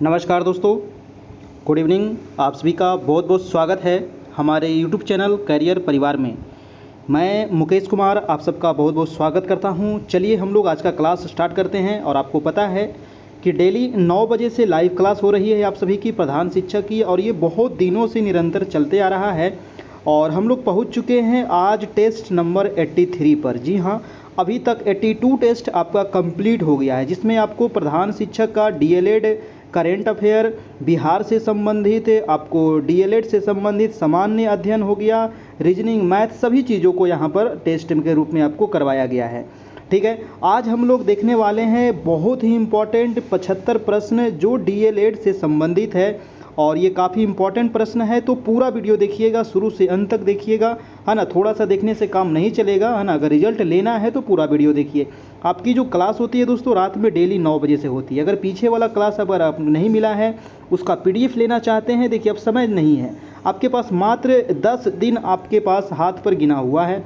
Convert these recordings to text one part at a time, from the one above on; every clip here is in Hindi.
नमस्कार दोस्तों, गुड इवनिंग। आप सभी का बहुत बहुत स्वागत है हमारे यूट्यूब चैनल करियर परिवार में। मैं मुकेश कुमार आप सबका बहुत बहुत स्वागत करता हूं। चलिए हम लोग आज का क्लास स्टार्ट करते हैं। और आपको पता है कि डेली 9 बजे से लाइव क्लास हो रही है आप सभी की प्रधान शिक्षक की, और ये बहुत दिनों से निरंतर चलते आ रहा है। और हम लोग पहुंच चुके हैं आज टेस्ट नंबर 83 पर। जी हाँ, अभी तक 82 टेस्ट आपका कंप्लीट हो गया है, जिसमें आपको प्रधान शिक्षक का डीएलएड, करेंट अफेयर, बिहार से संबंधित, आपको डीएलएड से संबंधित सामान्य अध्ययन हो गया, रीजनिंग, मैथ, सभी चीज़ों को यहाँ पर टेस्ट के रूप में आपको करवाया गया है। ठीक है, आज हम लोग देखने वाले हैं बहुत ही इम्पोर्टेंट 75 प्रश्न जो डीएलएड से संबंधित है। और ये काफ़ी इम्पोर्टेंट प्रश्न है, तो पूरा वीडियो देखिएगा, शुरू से अंत तक देखिएगा, है ना। थोड़ा सा देखने से काम नहीं चलेगा, है ना। अगर रिजल्ट लेना है तो पूरा वीडियो देखिए। आपकी जो क्लास होती है दोस्तों रात में डेली 9 बजे से होती है। अगर पीछे वाला क्लास अगर आप नहीं मिला है, उसका पीडीएफ लेना चाहते हैं, देखिए अब समय नहीं है आपके पास, मात्र 10 दिन आपके पास हाथ पर गिना हुआ है।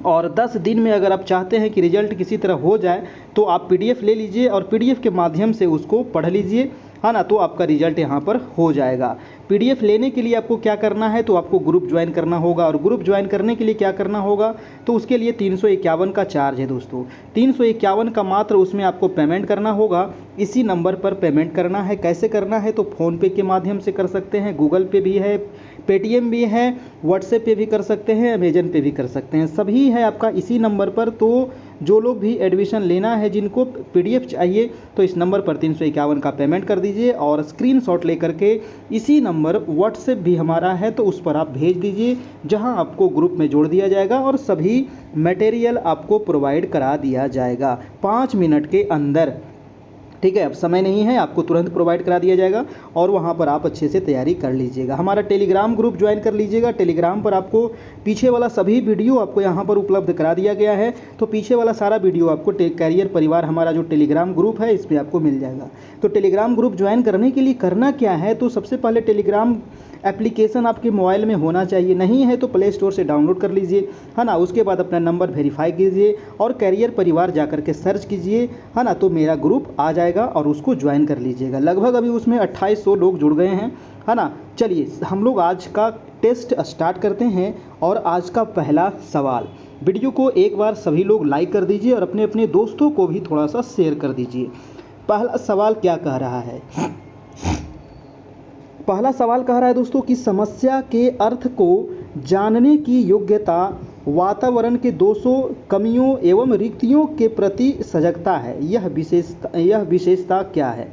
और 10 दिन में अगर आप चाहते हैं कि रिजल्ट किसी तरह हो जाए तो आप पीडीएफ ले लीजिए और पीडीएफ के माध्यम से उसको पढ़ लीजिए, है ना। तो आपका रिजल्ट यहाँ पर हो जाएगा। पीडीएफ लेने के लिए आपको क्या करना है, तो आपको ग्रुप ज्वाइन करना होगा। और ग्रुप ज्वाइन करने के लिए क्या करना होगा, तो उसके लिए 351 का चार्ज है दोस्तों। 351 का मात्र उसमें आपको पेमेंट करना होगा। इसी नंबर पर पेमेंट करना है। कैसे करना है, तो फ़ोनपे के माध्यम से कर सकते हैं, गूगल पे भी है, पेटीएम भी है, व्हाट्सएप पे भी कर सकते हैं, अमेजन पे भी कर सकते हैं, सभी है आपका इसी नंबर पर। तो जो लोग भी एडमिशन लेना है, जिनको पीडीएफ चाहिए, तो इस नंबर पर 351 का पेमेंट कर दीजिए और स्क्रीनशॉट लेकर के इसी नंबर व्हाट्सएप भी हमारा है तो उस पर आप भेज दीजिए, जहां आपको ग्रुप में जोड़ दिया जाएगा और सभी मटेरियल आपको प्रोवाइड करा दिया जाएगा 5 मिनट के अंदर। ठीक है, अब समय नहीं है, आपको तुरंत प्रोवाइड करा दिया जाएगा और वहाँ पर आप अच्छे से तैयारी कर लीजिएगा। हमारा टेलीग्राम ग्रुप ज्वाइन कर लीजिएगा। टेलीग्राम पर आपको पीछे वाला सभी वीडियो आपको यहाँ पर उपलब्ध करा दिया गया है। तो पीछे वाला सारा वीडियो आपको कैरियर परिवार हमारा जो टेलीग्राम ग्रुप है इस पर आपको मिल जाएगा। तो टेलीग्राम ग्रुप ज्वाइन करने के लिए करना क्या है, तो सबसे पहले टेलीग्राम एप्लीकेशन आपके मोबाइल में होना चाहिए। नहीं है तो प्ले स्टोर से डाउनलोड कर लीजिए, है ना। उसके बाद अपना नंबर वेरीफाई कीजिए और कैरियर परिवार जाकर के सर्च कीजिए, है ना। तो मेरा ग्रुप आ जाएगा और उसको ज्वाइन कर लीजिएगा। लगभग अभी उसमें 2800 लोग जुड़ गए हैं, है ना। चलिए हम लोग आज का टेस्ट स्टार्ट करते हैं। और आज का पहला सवाल, वीडियो को एक बार सभी लोग लाइक कर दीजिए और अपने अपने दोस्तों को भी थोड़ा सा शेयर कर दीजिए। पहला सवाल क्या कह रहा है, पहला सवाल कह रहा है दोस्तों कि समस्या के अर्थ को जानने की योग्यता वातावरण के दोषों, कमियों एवं रिक्तियों के प्रति सजगता है। यह विशेषता क्या है।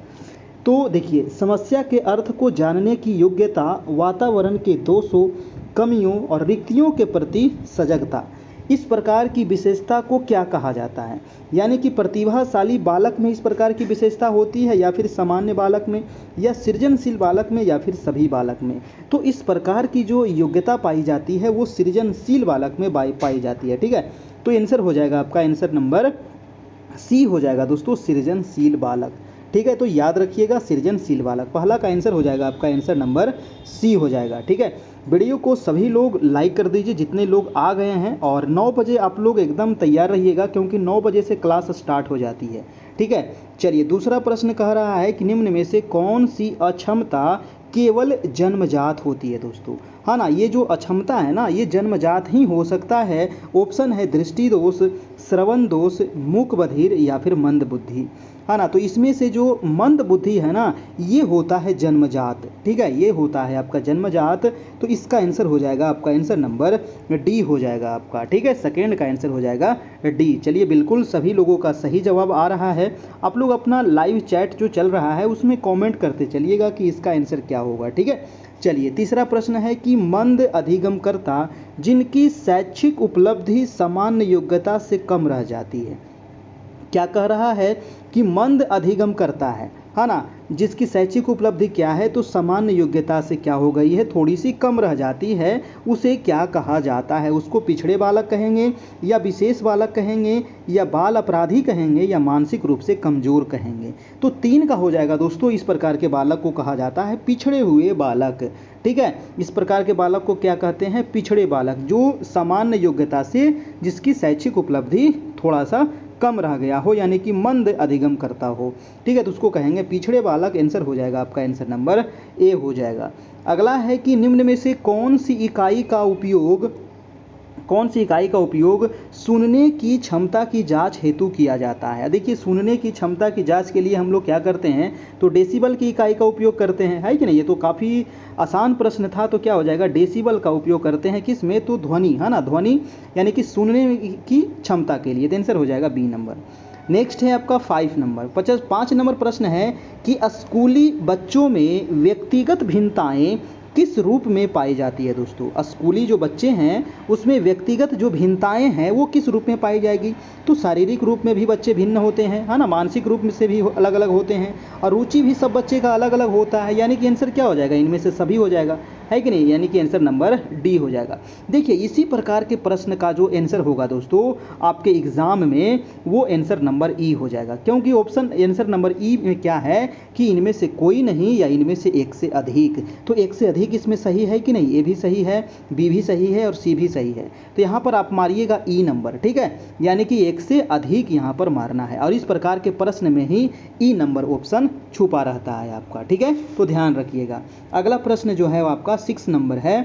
तो देखिए, समस्या के अर्थ को जानने की योग्यता वातावरण के दोषों, कमियों और रिक्तियों के प्रति सजगता, इस प्रकार की विशेषता को क्या कहा जाता है। यानी कि प्रतिभाशाली बालक में इस प्रकार की विशेषता होती है, या फिर सामान्य बालक में, या सृजनशील बालक में, या फिर सभी बालक में। तो इस प्रकार की जो योग्यता पाई जाती है वो सृजनशील बालक में पाई जाती है। ठीक है, तो आंसर हो जाएगा आपका, आंसर नंबर सी हो जाएगा दोस्तों, सृजनशील बालक। ठीक है, तो याद रखिएगा सृजनशील बालक, पहला का आंसर हो जाएगा आपका, आंसर नंबर सी हो जाएगा। ठीक है, वीडियो को सभी लोग लाइक कर दीजिए जितने लोग आ गए हैं। और 9 बजे आप लोग एकदम तैयार रहिएगा, क्योंकि 9 बजे से क्लास स्टार्ट हो जाती है। ठीक है, चलिए दूसरा प्रश्न कह रहा है कि निम्न में से कौन सी अक्षमता केवल जन्मजात होती है दोस्तों, हाँ ना। ये जो अक्षमता है ना, ये जन्मजात ही हो सकता है। ऑप्शन है दृष्टि दोष, श्रवण दोष, मूक बधिर या फिर मंद बुद्धि, है ना। तो इसमें से जो मंद बुद्धि है ना, ये होता है जन्मजात। ठीक है, ये होता है आपका जन्मजात। तो इसका आंसर हो जाएगा आपका, आंसर नंबर डी हो जाएगा आपका। ठीक है, सेकेंड का आंसर हो जाएगा डी। चलिए बिल्कुल सभी लोगों का सही जवाब आ रहा है। आप लोग अपना लाइव चैट जो चल रहा है उसमें कमेंट करते चलिएगा कि इसका आंसर क्या होगा। ठीक है, चलिए तीसरा प्रश्न है कि मंद अधिगमकर्ता जिनकी शैक्षिक उपलब्धि सामान्य योग्यता से कम रह जाती है। क्या कह रहा है कि मंद अधिगम करता है ना, जिसकी शैक्षिक उपलब्धि क्या है, तो सामान्य योग्यता से क्या हो गई है, थोड़ी सी कम रह जाती है, उसे क्या कहा जाता है। उसको पिछड़े बालक कहेंगे, या विशेष बालक कहेंगे, या बाल अपराधी कहेंगे, या मानसिक रूप से कमजोर कहेंगे। तो 3 का हो जाएगा दोस्तों, इस प्रकार के बालक को कहा जाता है पिछड़े हुए बालक। ठीक है, इस प्रकार के बालक को क्या कहते हैं, पिछड़े बालक, जो सामान्य योग्यता से, जिसकी शैक्षिक उपलब्धि थोड़ा सा कम रह गया हो, यानी कि मंद अधिगम करता हो। ठीक है, तो उसको कहेंगे पिछड़े बालक। आंसर हो जाएगा आपका आंसर नंबर ए हो जाएगा। अगला है कि निम्न में से कौन सी इकाई का उपयोग सुनने की क्षमता की जांच हेतु किया जाता है। देखिए, सुनने की क्षमता की जांच के लिए हम लोग क्या करते हैं, तो डेसिबल की इकाई का उपयोग करते हैं, है कि नहीं। ये तो काफ़ी आसान प्रश्न था, तो क्या हो जाएगा, डेसिबल का उपयोग करते हैं किस में, तो ध्वनि, है ना, ध्वनि यानी कि सुनने की क्षमता के लिए। तो आंसर हो जाएगा बी नंबर। नेक्स्ट है आपका 5 नंबर प्रश्न है कि स्कूली बच्चों में व्यक्तिगत भिन्नताएं किस रूप में पाई जाती है। दोस्तों, स्कूली जो बच्चे हैं उसमें व्यक्तिगत जो भिन्नताएं हैं वो किस रूप में पाई जाएगी, तो शारीरिक रूप में भी बच्चे भिन्न होते हैं, है ना, मानसिक रूप में से भी अलग अलग होते हैं, और रुचि भी सब बच्चे का अलग अलग होता है, यानी कि आंसर क्या हो जाएगा, इनमें से सभी हो जाएगा, है कि नहीं, यानी कि आंसर नंबर डी हो जाएगा। देखिए, इसी प्रकार के प्रश्न का जो आंसर होगा दोस्तों आपके एग्जाम में, वो आंसर नंबर ई हो जाएगा, क्योंकि ऑप्शन आंसर नंबर ई में क्या है कि इनमें से कोई नहीं या इनमें से एक से अधिक। तो एक से अधिक इसमें सही है कि नहीं, ए भी सही है, बी भी सही है और सी भी सही है। तो यहाँ पर आप मारिएगा ई नंबर, ठीक है, यानी कि एक से अधिक यहाँ पर मारना है, और इस प्रकार के प्रश्न में ही ई नंबर ऑप्शन छुपा रहता है आपका। ठीक है, तो ध्यान रखिएगा। अगला प्रश्न जो है वो आपका 6 नंबर है,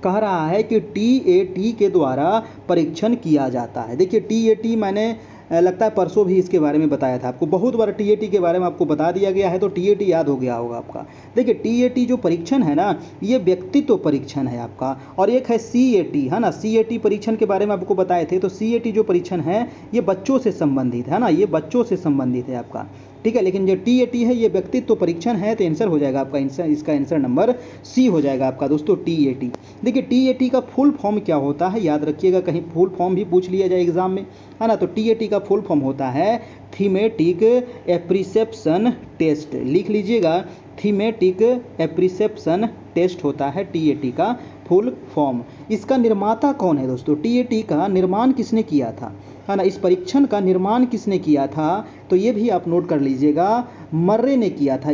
कह रहा है कि TAT के द्वारा परीक्षण किया जाता है। देखिए, TAT मैंने लगता है परसों भी इसके बारे में बताया था आपको, बहुत बार TAT के बारे में आपको बता दिया गया है, तो TAT याद हो गया होगा आपका। देखिए, TAT जो परीक्षण है ना, ये व्यक्तित्व परीक्षण है आपका, और एक है CAT, है ना, CAT परीक्षण के बारे में आपको बताए थे। तो CAT जो परीक्षण है ये बच्चों से संबंधित है ना, ये बच्चों से संबंधित है आपका। ठीक है, लेकिन जो TAT है ये व्यक्तित्व परीक्षण है, तो आंसर हो जाएगा आपका इसका आंसर नंबर सी हो जाएगा आपका दोस्तों, TAT। देखिए, TAT का फुल फॉर्म क्या होता है, याद रखिएगा, कहीं फुल फॉर्म भी पूछ लिया जाए एग्जाम में, है ना। तो TAT का फुल फॉर्म होता है थीमेटिक एप्रिसेप्शन टेस्ट, लिख लीजिएगा, थीमेटिक एप्रिसेप्शन टेस्ट होता है TAT का फुल फॉर्म। इसका निर्माता कौन है दोस्तों, TAT का निर्माण किसने किया था, है ना, इस परीक्षण का निर्माण किसने किया था, तो ये भी आप नोट कर लीजिएगा, मर्रे ने किया था,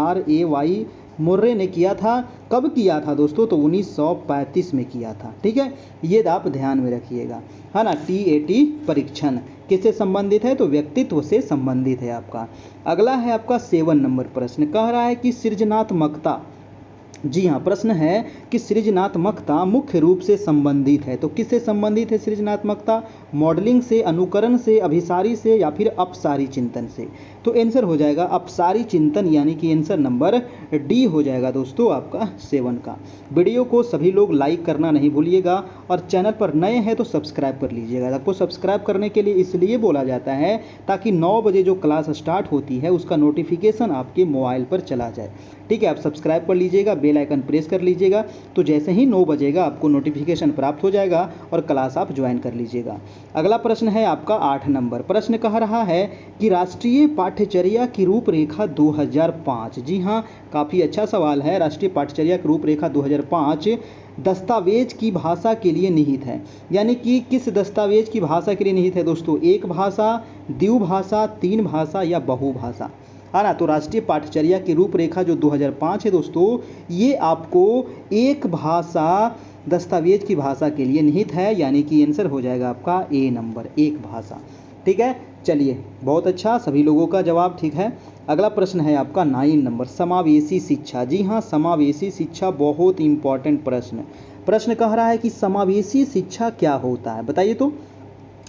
MURRAY मुर्रे ने किया था। कब किया था दोस्तों, तो 1935 में किया था। ठीक है, ये आप ध्यान में रखिएगा, है ना। TAT परीक्षण किससे संबंधित है, तो व्यक्तित्व से संबंधित है आपका। अगला है आपका 7 नंबर प्रश्न, कह रहा है कि सृजनात्मकता, जी हाँ, प्रश्न है कि सृजनात्मकता मुख्य रूप से संबंधित है, तो किससे संबंधित है सृजनात्मकता, मॉडलिंग से, अनुकरण से, अभिसारी से, या फिर अपसारी चिंतन से। तो आंसर हो जाएगा अपसारी चिंतन, यानी कि आंसर नंबर डी हो जाएगा दोस्तों आपका 7 का। वीडियो को सभी लोग लाइक करना नहीं भूलिएगा, और चैनल पर नए हैं तो सब्सक्राइब कर लीजिएगा। आपको सब्सक्राइब करने के लिए इसलिए बोला जाता है ताकि 9 बजे जो क्लास स्टार्ट होती है उसका नोटिफिकेशन आपके मोबाइल पर चला जाए। ठीक है, आप सब्सक्राइब कर लीजिएगा, बेल आइकन प्रेस कर लीजिएगा, तो जैसे ही 9 बजेगा आपको नोटिफिकेशन प्राप्त हो जाएगा और क्लास आप ज्वाइन कर लीजिएगा। अगला प्रश्न है आपका 8 नंबर, प्रश्न कह रहा है कि राष्ट्रीय पाठ्यचर्या की रूपरेखा 2005, जी हाँ, काफ़ी अच्छा सवाल है। राष्ट्रीय पाठ्यचर्या की रूपरेखा 2005 दस्तावेज की भाषा के लिए निहित है, यानी कि किस दस्तावेज की भाषा के लिए निहित है दोस्तों, एक भाषा, द्विभाषा, 3 भाषा या बहुभाषा, है ना। तो राष्ट्रीय पाठ्यचर्या की रूपरेखा जो 2005 है दोस्तों, ये आपको एक भाषा दस्तावेज की भाषा के लिए निहित है, यानी कि आंसर हो जाएगा आपका ए नंबर, एक भाषा। ठीक है, चलिए, बहुत अच्छा, सभी लोगों का जवाब ठीक है। अगला प्रश्न है आपका 9 नंबर, समावेशी शिक्षा, जी हाँ, समावेशी शिक्षा बहुत इंपॉर्टेंट प्रश्न कह रहा है कि समावेशी शिक्षा क्या होता है, बताइए तो।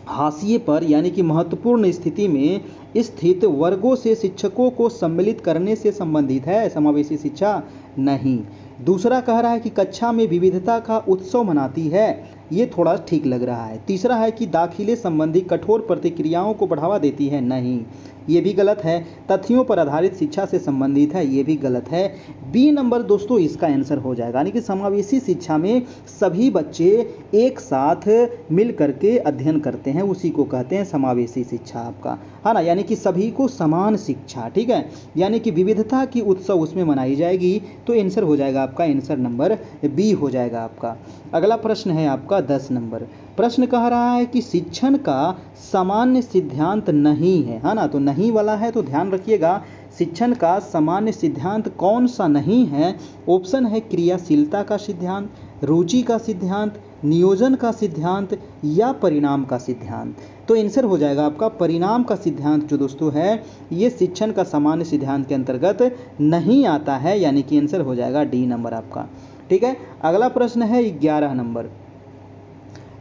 हाशिए पर यानी कि महत्वपूर्ण स्थिति में स्थित वर्गों से शिक्षकों को सम्मिलित करने से संबंधित है समावेशी शिक्षा, नहीं। दूसरा कह रहा है कि कक्षा में विविधता का उत्सव मनाती है, ये थोड़ा ठीक लग रहा है। तीसरा है कि दाखिले संबंधी कठोर प्रतिक्रियाओं को बढ़ावा देती है, नहीं, ये भी गलत है। तथ्यों पर आधारित शिक्षा से संबंधित है, ये भी गलत है। बी नंबर दोस्तों इसका आंसर हो जाएगा, यानी कि समावेशी शिक्षा में सभी बच्चे एक साथ मिल करके अध्ययन करते हैं, उसी को कहते हैं समावेशी शिक्षा आपका, है ना, यानी कि सभी को समान शिक्षा। ठीक है, यानी कि विविधता की उत्सव उसमें मनाई जाएगी, तो आंसर हो जाएगा आपका आंसर नंबर बी हो जाएगा आपका। अगला प्रश्न है आपका 10 नंबर, प्रश्न कह रहा है कि शिक्षण का सामान्य सिद्धांत नहीं है ना, तो नहीं वाला है, तो ध्यान रखिएगा, शिक्षण का सामान्य सिद्धांत कौन सा नहीं है। ऑप्शन है क्रियाशीलता का सिद्धांत, रुचि का सिद्धांत, नियोजन का सिद्धांत या परिणाम का सिद्धांत? तो आंसर हो जाएगा आपका परिणाम का सिद्धांत जो दोस्तों है ये शिक्षण का सामान्य सिद्धांत के अंतर्गत नहीं आता है, यानी कि आंसर हो जाएगा डी नंबर आपका। ठीक है, अगला प्रश्न है 11 नंबर।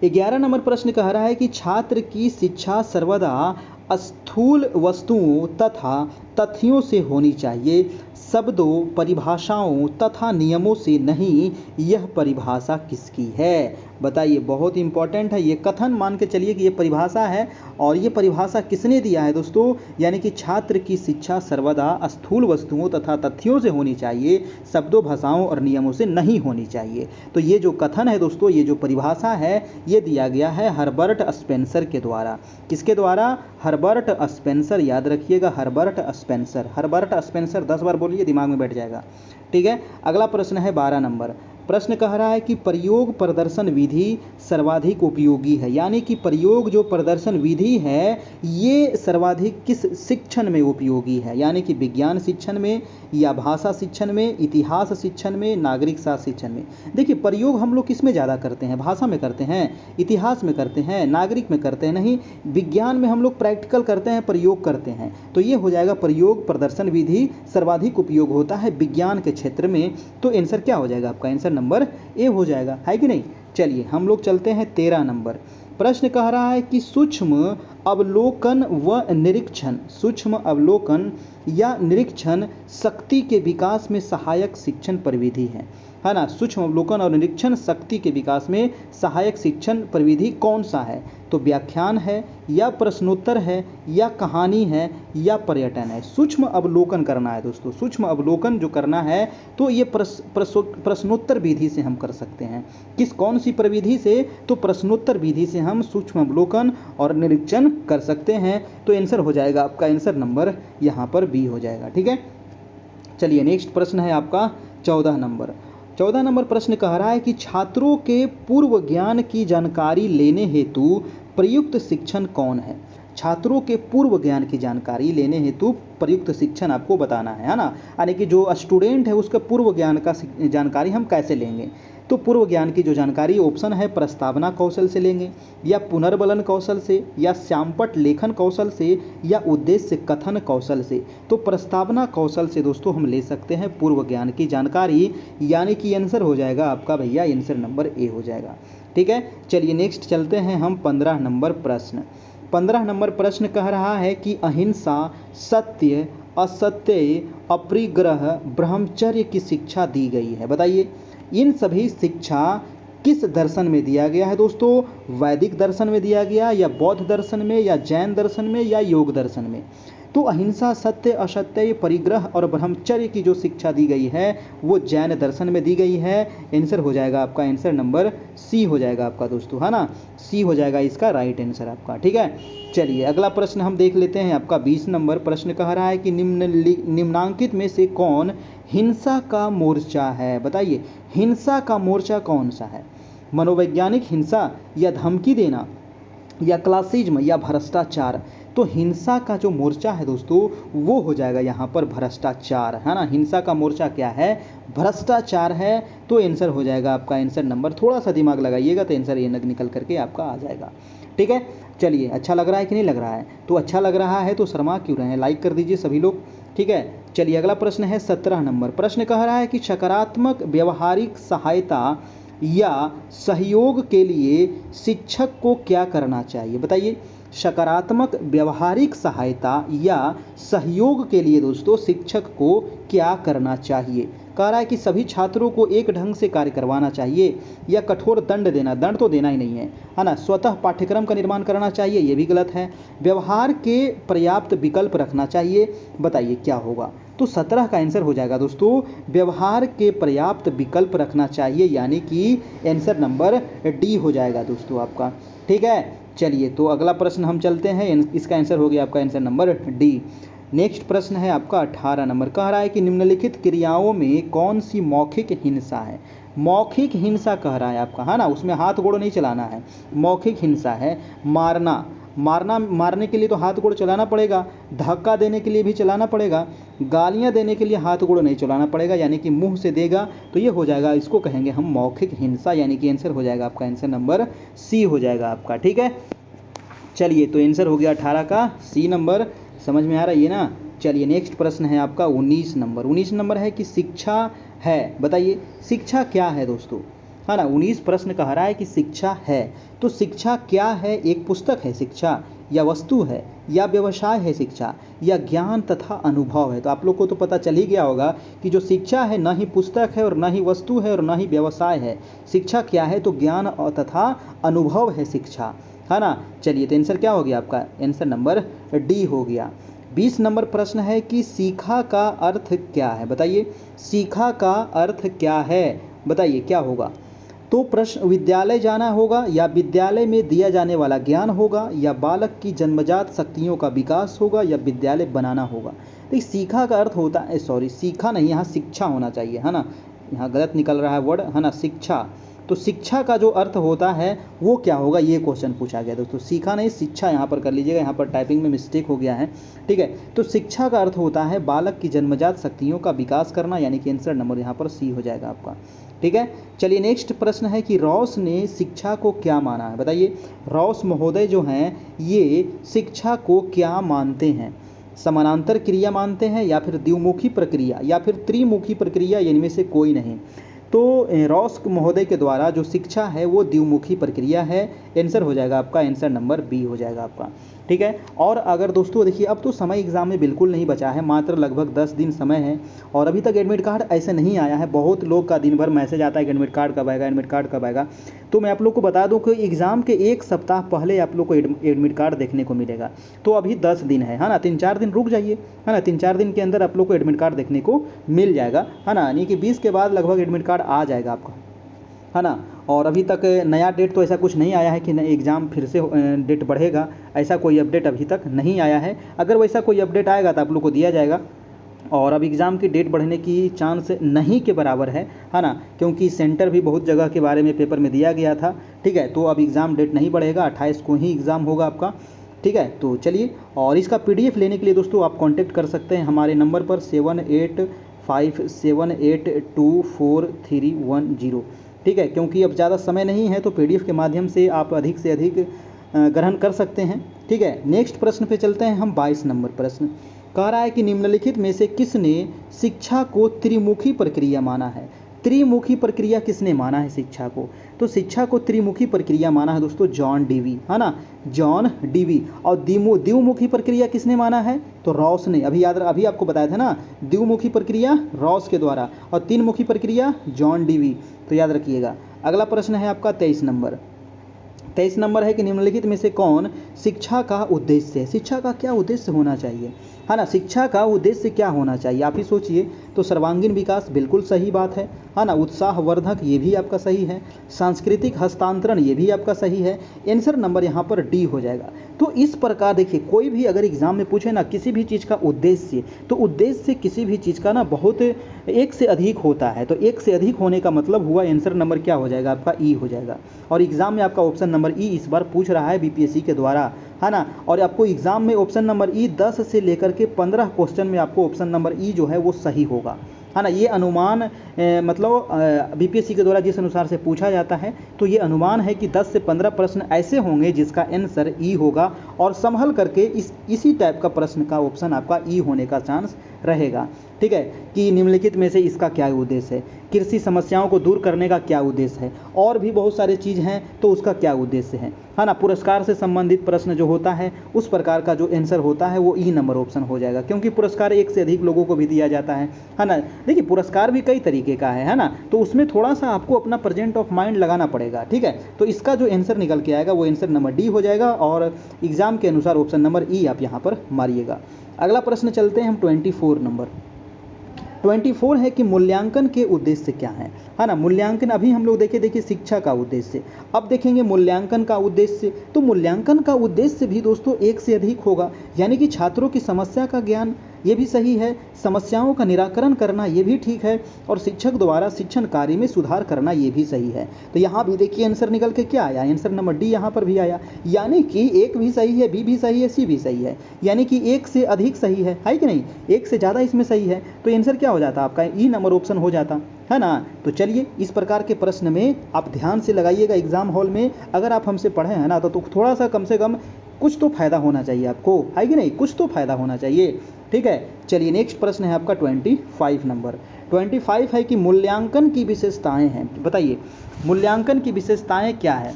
11 नंबर प्रश्न कह रहा है कि छात्र की शिक्षा सर्वदा स्थूल वस्तुओं तथा तथ्यों से होनी चाहिए, शब्दों, परिभाषाओं तथा नियमों से नहीं। यह परिभाषा किसकी है? बताइए, बहुत इंपॉर्टेंट है ये कथन। मान के चलिए कि ये परिभाषा है, और ये परिभाषा किसने दिया है दोस्तों? यानी कि छात्र की शिक्षा सर्वदा स्थूल वस्तुओं तथा तथ्यों से होनी चाहिए, शब्दों, भाषाओं और नियमों से नहीं होनी चाहिए। तो ये जो कथन है दोस्तों, ये जो परिभाषा है, ये दिया गया है हर्बर्ट स्पेंसर के द्वारा। किसके द्वारा? Herbert Spencer. याद रखिएगा, हर्बर्ट स्पेंसर। हर्बर्ट स्पेंसर 10 बार बोलिए, दिमाग में बैठ जाएगा। ठीक है, अगला प्रश्न है 12 नंबर। प्रश्न कह रहा है कि प्रयोग प्रदर्शन विधि सर्वाधिक उपयोगी है, यानी कि प्रयोग जो प्रदर्शन विधि है ये सर्वाधिक किस शिक्षण में उपयोगी है? यानी कि विज्ञान शिक्षण में, या भाषा शिक्षण में, इतिहास शिक्षण में, नागरिक शास्त्र शिक्षण में। देखिए, प्रयोग हम लोग किस में ज़्यादा करते हैं? भाषा में करते हैं, इतिहास में करते हैं, नागरिक में करते हैं? नहीं, विज्ञान में हम लोग प्रैक्टिकल करते हैं, प्रयोग करते हैं। तो ये हो जाएगा प्रयोग प्रदर्शन विधि सर्वाधिक उपयोग होता है विज्ञान के क्षेत्र में। तो आंसर क्या हो जाएगा आपका? आंसर नंबर ए हो जाएगा, है कि नहीं? चलिए हम लोग चलते हैं 13 नंबर। प्रश्न कह रहा है कि सूक्ष्म अवलोकन व निरीक्षण, सूक्ष्म अवलोकन या निरीक्षण शक्ति के विकास में सहायक शिक्षण प्रविधि है ना? सूक्ष्म अवलोकन और निरीक्षण शक्ति के विकास में सहायक शिक्षण प्रविधि कौन सा है? तो व्याख्यान है, या प्रश्नोत्तर है, या कहानी है, या पर्यटन है? सूक्ष्म अवलोकन करना है दोस्तों। सूक्ष्म अवलोकन जो करना है तो ये प्रश्नोत्तर विधि से हम कर सकते हैं। कौन सी प्रविधि से? तो प्रश्नोत्तर विधि से हम सूक्ष्म अवलोकन और निरीक्षण कर सकते हैं। तो आंसर हो जाएगा आपका, आंसर नंबर यहाँ पर बी हो जाएगा। ठीक है, चलिए नेक्स्ट प्रश्न है आपका 14 नंबर। 14 नंबर प्रश्न कह रहा है कि छात्रों के पूर्व ज्ञान की जानकारी लेने हेतु प्रयुक्त शिक्षण कौन है? छात्रों के पूर्व ज्ञान की जानकारी लेने हेतु प्रयुक्त शिक्षण आपको बताना है ना? यानी कि जो स्टूडेंट है उसके पूर्व ज्ञान का जानकारी हम कैसे लेंगे? तो पूर्व ज्ञान की जो जानकारी ऑप्शन है प्रस्तावना कौशल से लेंगे, या पुनर्बलन कौशल से, या श्यामपट लेखन कौशल से, या उद्देश्य कथन कौशल से। तो प्रस्तावना कौशल से दोस्तों हम ले सकते हैं पूर्व ज्ञान की जानकारी, यानी कि आंसर हो जाएगा आपका भैया, आंसर नंबर ए हो जाएगा। ठीक है, चलिए नेक्स्ट चलते हैं हम 15 नंबर प्रश्न। 15 नंबर प्रश्न कह रहा है कि अहिंसा, सत्य, असत्य, अपरिग्रह, ब्रह्मचर्य की शिक्षा दी गई है। बताइए, इन सभी शिक्षा किस दर्शन में दिया गया है दोस्तों? वैदिक दर्शन में दिया गया, या बौद्ध दर्शन में, या जैन दर्शन में, या योग दर्शन में? तो अहिंसा, सत्य, असत्य, परिग्रह और ब्रह्मचर्य की जो शिक्षा दी गई है वो जैन दर्शन में दी गई है। आंसर हो जाएगा आपका, आंसर नंबर सी हो जाएगा आपका दोस्तों, है ना? सी हो जाएगा इसका राइट आंसर आपका। ठीक है, चलिए अगला प्रश्न हम देख लेते हैं आपका 20 नंबर। प्रश्न कह रहा है कि निम्नांकित में से कौन हिंसा का मोर्चा है? बताइए, हिंसा का मोर्चा कौन सा है? मनोवैज्ञानिक हिंसा, या धमकी देना, या क्लासिज्म, या भ्रष्टाचार? तो हिंसा का जो मोर्चा है दोस्तों वो हो जाएगा यहाँ पर भ्रष्टाचार, है ना? हिंसा का मोर्चा क्या है? भ्रष्टाचार है। तो आंसर हो जाएगा आपका, आंसर नंबर, थोड़ा सा दिमाग लगाइएगा तो आंसर ये निकल करके आपका आ जाएगा। ठीक है, चलिए अच्छा लग रहा है कि नहीं लग रहा है? तो अच्छा लग रहा है तो शर्मा क्यों रहे हैं, लाइक कर दीजिए सभी लोग। ठीक है, चलिए अगला प्रश्न है 17 नंबर। प्रश्न कह रहा है कि सकारात्मक व्यवहारिक सहायता या सहयोग के लिए शिक्षक को क्या करना चाहिए? बताइए, सकारात्मक व्यवहारिक सहायता या सहयोग के लिए दोस्तों शिक्षक को क्या करना चाहिए? कह रहा है कि सभी छात्रों को एक ढंग से कार्य करवाना चाहिए, या कठोर दंड देना, दंड तो देना ही नहीं है ना? स्वतः पाठ्यक्रम का निर्माण करना चाहिए, ये भी गलत है। व्यवहार के पर्याप्त विकल्प रखना चाहिए। बताइए क्या होगा? तो 17 का आंसर हो जाएगा दोस्तों, व्यवहार के पर्याप्त विकल्प रखना चाहिए, यानी कि आंसर नंबर डी हो जाएगा दोस्तों आपका। ठीक है, चलिए तो अगला प्रश्न हम चलते हैं, इसका आंसर हो गया आपका आंसर नंबर डी। नेक्स्ट प्रश्न है आपका 18 नंबर। कह रहा है कि निम्नलिखित क्रियाओं में कौन सी मौखिक हिंसा है? मौखिक हिंसा कह रहा है आपका, है ना? उसमें हाथ गोड़ नहीं चलाना है। मौखिक हिंसा है मारना, मारने के लिए तो हाथ गोड़ चलाना पड़ेगा, धक्का देने के लिए भी चलाना पड़ेगा, गालियाँ देने के लिए हाथ गोड़ नहीं चलाना पड़ेगा, यानी कि मुंह से देगा तो ये हो जाएगा, इसको कहेंगे हम मौखिक हिंसा, यानी कि आंसर हो जाएगा आपका, आंसर नंबर सी हो जाएगा आपका। ठीक है, चलिए तो आंसर हो गया 18 का सी नंबर। समझ में आ रहा है ना। चलिए नेक्स्ट प्रश्न है आपका 19 नंबर। 19 नंबर है कि शिक्षा है, बताइए शिक्षा क्या है दोस्तों, है ना। 19 प्रश्न कह रहा है कि शिक्षा है, तो शिक्षा क्या है? एक पुस्तक है शिक्षा, या वस्तु है, या व्यवसाय है शिक्षा, या ज्ञान तथा अनुभव है। तो आप लोग को तो पता चल ही गया होगा कि जो शिक्षा है ना ही पुस्तक है और ना ही वस्तु है और ना ही व्यवसाय है। शिक्षा क्या है? तो ज्ञान तथा अनुभव है शिक्षा, है ना। चलिए तो आंसर क्या हो गया आपका, आंसर नंबर डी हो गया। 20 नंबर प्रश्न है कि सीखा का अर्थ क्या है, बताइए सीखा का अर्थ क्या है, बताइए क्या होगा। तो प्रश्न विद्यालय जाना होगा, या विद्यालय में दिया जाने वाला ज्ञान होगा, या बालक की जन्मजात शक्तियों का विकास होगा, या विद्यालय बनाना होगा। तो सीखा का अर्थ होता है, सॉरी सीखा नहीं, यहाँ शिक्षा होना चाहिए, है ना, यहाँ गलत निकल रहा है वर्ड, है ना, शिक्षा। तो शिक्षा का जो अर्थ होता है वो क्या होगा, ये क्वेश्चन पूछा गया दोस्तों। सीखा नहीं, शिक्षा यहाँ पर कर लीजिएगा, यहाँ पर टाइपिंग में मिस्टेक हो गया है। ठीक है, तो शिक्षा का अर्थ होता है बालक की जन्मजात शक्तियों का विकास करना, यानी कि आंसर नंबर यहाँ पर सी हो जाएगा आपका। ठीक है, चलिए नेक्स्ट प्रश्न है कि रॉस ने शिक्षा को क्या माना है, बताइए रॉस महोदय जो हैं ये शिक्षा को क्या मानते हैं। समानांतर क्रिया मानते हैं, या फिर द्विमुखी प्रक्रिया, या फिर त्रिमुखी प्रक्रिया, इनमें से कोई नहीं। तो रॉस महोदय के द्वारा जो शिक्षा है वो द्विमुखी प्रक्रिया है, आंसर हो जाएगा आपका, आंसर नंबर बी हो जाएगा आपका। ठीक है, और अगर दोस्तों देखिए अब तो समय एग्जाम में बिल्कुल नहीं बचा है, मात्र लगभग 10 दिन समय है, और अभी तक एडमिट कार्ड ऐसे नहीं आया है। बहुत लोग का दिन भर मैसेज आता है कि एडमिट कार्ड कब आएगा, एडमिट कार्ड कब आएगा। तो मैं आप लोग को बता दूं कि एग्ज़ाम के एक सप्ताह पहले आप लोग को एडमिट कार्ड देखने को मिलेगा। तो अभी 10 दिन है ना, 3-4 दिन रुक जाइए, है ना, 3-4 दिन के अंदर आप लोग को एडमिट कार्ड देखने को मिल जाएगा, है ना, यानी कि 20 के बाद लगभग एडमिट कार्ड आ जाएगा आपका, है ना। और अभी तक नया डेट तो ऐसा कुछ नहीं आया है कि एग्ज़ाम फिर से डेट बढ़ेगा, ऐसा कोई अपडेट अभी तक नहीं आया है। अगर वैसा कोई अपडेट आएगा तो आप लोग को दिया जाएगा। और अब एग्ज़ाम की डेट बढ़ने की चांस नहीं के बराबर है ना, क्योंकि सेंटर भी बहुत जगह के बारे में पेपर में दिया गया था। ठीक है, तो अब एग्ज़ाम डेट नहीं बढ़ेगा, 28 को ही एग्ज़ाम होगा आपका। ठीक है, तो चलिए, और इसका PDF लेने के लिए दोस्तों आप कांटेक्ट कर सकते हैं हमारे नंबर पर 7857824310। ठीक है, क्योंकि अब ज़्यादा समय नहीं है तो PDF के माध्यम से आप अधिक से अधिक ग्रहण कर सकते हैं। ठीक है, नेक्स्ट प्रश्न पे चलते हैं हम। 22 नंबर प्रश्न कह रहा है कि निम्नलिखित में से किसने शिक्षा को त्रिमुखी प्रक्रिया माना है। त्रिमुखी प्रक्रिया किसने माना है शिक्षा को? तो शिक्षा को त्रिमुखी प्रक्रिया माना है दोस्तों जॉन डीवी, है ना, जॉन डीवी। और द्विमुखी प्रक्रिया किसने माना है? तो रॉस ने। अभी आपको बताया था ना, द्विमुखी प्रक्रिया रॉस के द्वारा, और तीनमुखी प्रक्रिया जॉन डीवी, तो याद रखिएगा। अगला प्रश्न है आपका 23 नंबर। 23 नंबर है कि निम्नलिखित में से कौन शिक्षा का उद्देश्य है। शिक्षा का क्या उद्देश्य होना चाहिए, है ना, शिक्षा का उद्देश्य क्या होना चाहिए, आप ही सोचिए। तो सर्वांगीण विकास बिल्कुल सही बात है ना, उत्साहवर्धक ये भी आपका सही है, सांस्कृतिक हस्तांतरण ये भी आपका सही है। आंसर नंबर यहाँ पर डी हो जाएगा। तो इस प्रकार देखिए, कोई भी अगर एग्जाम में पूछे ना किसी भी चीज़ का उद्देश्य, तो उद्देश्य किसी भी चीज़ का ना बहुत एक से अधिक होता है। तो एक से अधिक होने का मतलब हुआ आंसर नंबर क्या हो जाएगा आपका, ई हो जाएगा। और एग्जाम में आपका ऑप्शन नंबर ई इस बार पूछ रहा है BPSC के द्वारा, है ना। और आपको एग्जाम में ऑप्शन नंबर ई 10 से लेकर के 15 क्वेश्चन में आपको ऑप्शन नंबर ई जो है वो सही होगा, है ना। ये अनुमान मतलब BPSC के द्वारा जिस अनुसार से पूछा जाता है, तो ये अनुमान है कि 10 से 15 प्रश्न ऐसे होंगे जिसका आंसर ई होगा, और संभल करके इसी टाइप का प्रश्न का ऑप्शन आपका ई होने का चांस रहेगा। ठीक है, कि निम्नलिखित में से इसका क्या उद्देश्य है, कृषि समस्याओं को दूर करने का क्या उद्देश्य है, और भी बहुत सारी चीज़ हैं तो उसका क्या उद्देश्य है ना। पुरस्कार से संबंधित प्रश्न जो होता है उस प्रकार का जो आंसर होता है वो ई नंबर ऑप्शन हो जाएगा, क्योंकि पुरस्कार एक से अधिक लोगों को भी दिया जाता है ना। देखिए पुरस्कार भी कई तरीके का है ना, तो उसमें थोड़ा सा आपको अपना प्रेजेंट ऑफ माइंड लगाना पड़ेगा। ठीक है, तो इसका जो आंसर निकल के आएगा वो आंसर नंबर डी हो जाएगा, और एग्जाम के अनुसार ऑप्शन नंबर ई आप यहाँ पर मारिएगा। अगला प्रश्न चलते हैं हम 24 नंबर। 24 है कि मूल्यांकन के उद्देश्य क्या है ना। मूल्यांकन अभी हम लोग देखिए शिक्षा का उद्देश्य, अब देखेंगे मूल्यांकन का उद्देश्य। तो मूल्यांकन का उद्देश्य भी दोस्तों एक से अधिक होगा, यानी कि छात्रों की समस्या का ज्ञान ये भी सही है। समस्याओं का निराकरण करना ये भी ठीक है। और शिक्षक द्वारा शिक्षण कार्य में सुधार करना ये भी सही है। तो यहाँ भी देखिए आंसर निकल के क्या आया, आंसर नंबर डी यहाँ पर भी आया। यानी कि एक भी सही है, बी भी सही है, सी भी सही है, यानी कि एक से अधिक सही है कि नहीं, एक से ज़्यादा इसमें सही है। तो आंसर क्या हो जाता आपका, ई नंबर ऑप्शन हो जाता है ना। तो चलिए इस प्रकार के प्रश्न में आप ध्यान से लगाइएगा एग्जाम हॉल में। अगर आप हमसे पढ़े हैं ना तो थोड़ा सा कम से कम कुछ तो फायदा होना चाहिए आपको, है कि नहीं, कुछ तो फायदा होना चाहिए। ठीक है, चलिए नेक्स्ट प्रश्न है आपका 25 नंबर। 25 है कि मूल्यांकन की विशेषताएं हैं। बताइए मूल्यांकन की विशेषताएं क्या है।